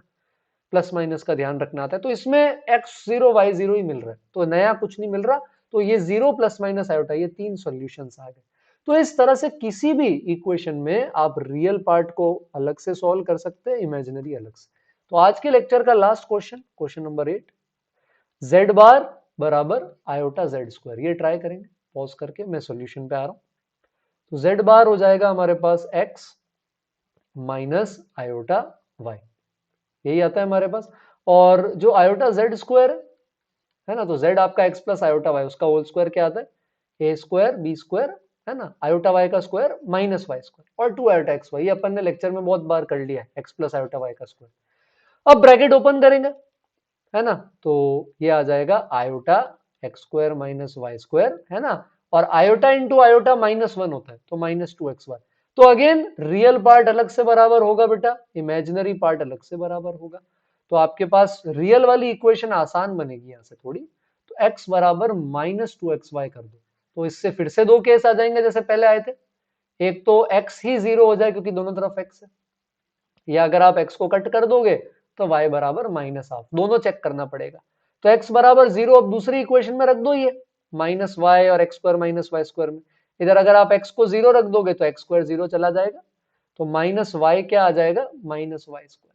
प्लस माइनस का ध्यान रखना आता है, तो इसमें एक्स जीरो वाई जीरो ही मिल रहा है, तो नया कुछ नहीं मिल रहा। तो ये जीरो प्लस माइनस आयोटा, ये तीन सॉल्यूशंस आ गए। तो इस तरह से किसी भी इक्वेशन में आप रियल पार्ट को अलग से सॉल्व कर सकते हैं, इमेजिनरी अलग से। तो आज के लेक्चर का last question, question number 8, z बार बराबर आयोटा जेड स्क्वायर, ये ट्राई करेंगे। पॉज करके मैं सॉल्यूशन पे आ रहा हूं। तो z बार हो जाएगा हमारे पास x माइनस आयोटा y, यही आता है हमारे पास। और जो आयोटा जेड स्क्वायर है ना, तो z आपका x प्लस आयोटा y, उसका होल स्क्वायर क्या आता है? ए स्क्वायर बी स्क्वायर, है ना, आयोटा y का स्क्वायर माइनस वाई स्क्वायर और टू आयोटा एक्स वाई, ये अपन ने लेक्चर में बहुत बार कर लिया है, x प्लस आयोटा y का स्क्वायर। अब ब्रैकेट ओपन करेंगे, है ना, तो ये आ जाएगा iota x square minus y square, है ना, और iota into iota minus one होता है तो माइनस टू एक्स वाई। तो अगेन रियल पार्ट अलग से बराबर होगा बेटा, इमेजिनरी पार्ट अलग से बराबर होगा। तो आपके पास रियल वाली इक्वेशन आसान बनेगी यहां से थोड़ी। तो x बराबर माइनस टू एक्स वाई कर दो, तो इससे फिर से दो केस आ जाएंगे जैसे पहले आए थे। एक तो x ही जीरो हो जाए क्योंकि दोनों तरफ x है, या अगर आप x को कट कर दोगे तो y बराबर माइनस हाफ, दोनों चेक करना पड़ेगा। तो x बराबर जीरो अब दूसरी इक्वेशन में रख दो, ये माइनस वाई और x square minus y square में। इधर अगर आप x को जीरो रख दोगे तो एक्स स्क्वायर जीरो चला जाएगा, तो माइनस वाई क्या आ जाएगा? Minus y square.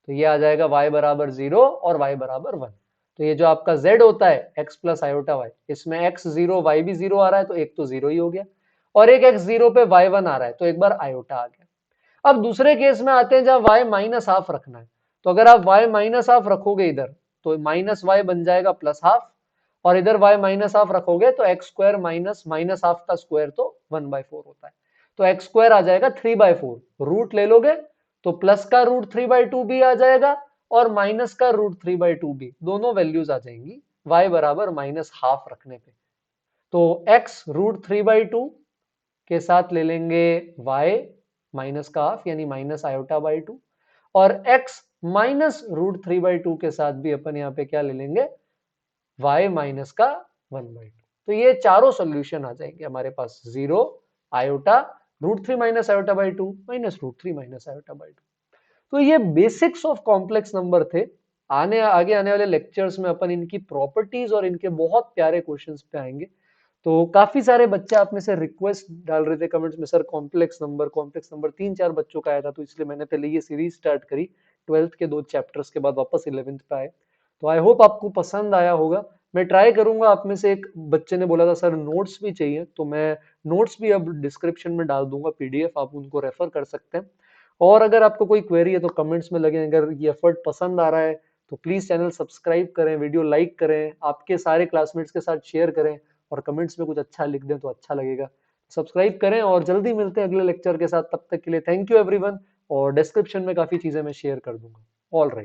तो ये आ जाएगा y बराबर जीरो और y बराबर वन। तो ये जो आपका z होता है x प्लस आयोटा y, इसमें x जीरो y भी जीरो आ रहा है तो एक तो जीरो ही हो गया, और एक x जीरो पे y वन आ रहा है तो एक बार आयोटा आ गया। अब दूसरे केस में आते हैं जहां y माइनस हाफ रखना है। तो अगर आप y माइनस हाफ रखोगे इधर तो माइनस वाई बन जाएगा प्लस हाफ, और इधर y माइनस हाफ रखोगे तो x square minus minus half का स्क्वायर तो 1/4 होता है, तो एक्स स्क्वायर आ जाएगा 3/4। रूट ले लोगे तो प्लस का रूट 3/2 भी आ जाएगा और माइनस का रूट 3/2 भी, दोनों वैल्यूज आ जाएंगी y बराबर माइनस हाफ रखने पे। तो x रूट 3/2 के साथ ले लेंगे y माइनस का हाफ यानी माइनस आयोटा बाई टू, और x माइनस रूट 3/2 के साथ भी अपन यहाँ पे क्या ले लेंगे? y माइनस का 1/2। तो ये चारों सोल्यूशन आ जाएंगे हमारे पास, zero, iota, root 3 minus iota by two, minus root 3 minus iota by two. तो ये बेसिक्स ऑफ कॉम्प्लेक्स नंबर थे। आगे आने वाले लेक्चर्स में अपन इनकी प्रॉपर्टीज और इनके बहुत प्यारे क्वेश्चंस पे आएंगे। तो काफी सारे बच्चे आप में से रिक्वेस्ट डाल रहे थे कमेंट्स में, सर कॉम्प्लेक्स नंबर 3-4 बच्चों का आया था, तो इसलिए मैंने पहले ये सीरीज स्टार्ट करी, 12th के 2 चैप्टर्स के बाद वापस 11th पे आए। तो आई होप आपको पसंद आया होगा। मैं ट्राई करूंगा, आप में से एक बच्चे ने बोला था सर नोट्स भी चाहिए, तो मैं नोट्स भी अब डिस्क्रिप्शन में डाल दूंगा PDF, आप उनको रेफर कर सकते हैं। और अगर आपको कोई क्वेरी है तो कमेंट्स में लगे, अगर ये एफर्ट पसंद आ रहा है तो प्लीज चैनल सब्सक्राइब करें, वीडियो लाइक करें, आपके सारे क्लासमेट्स के साथ शेयर करें, और कमेंट्स में कुछ अच्छा लिख दें तो अच्छा लगेगा। सब्सक्राइब करें और जल्दी मिलते हैं अगले लेक्चर के साथ, तब तक के लिए थैंक यू एवरीवन, और डिस्क्रिप्शन में काफी चीजें मैं शेयर कर दूंगा। All right.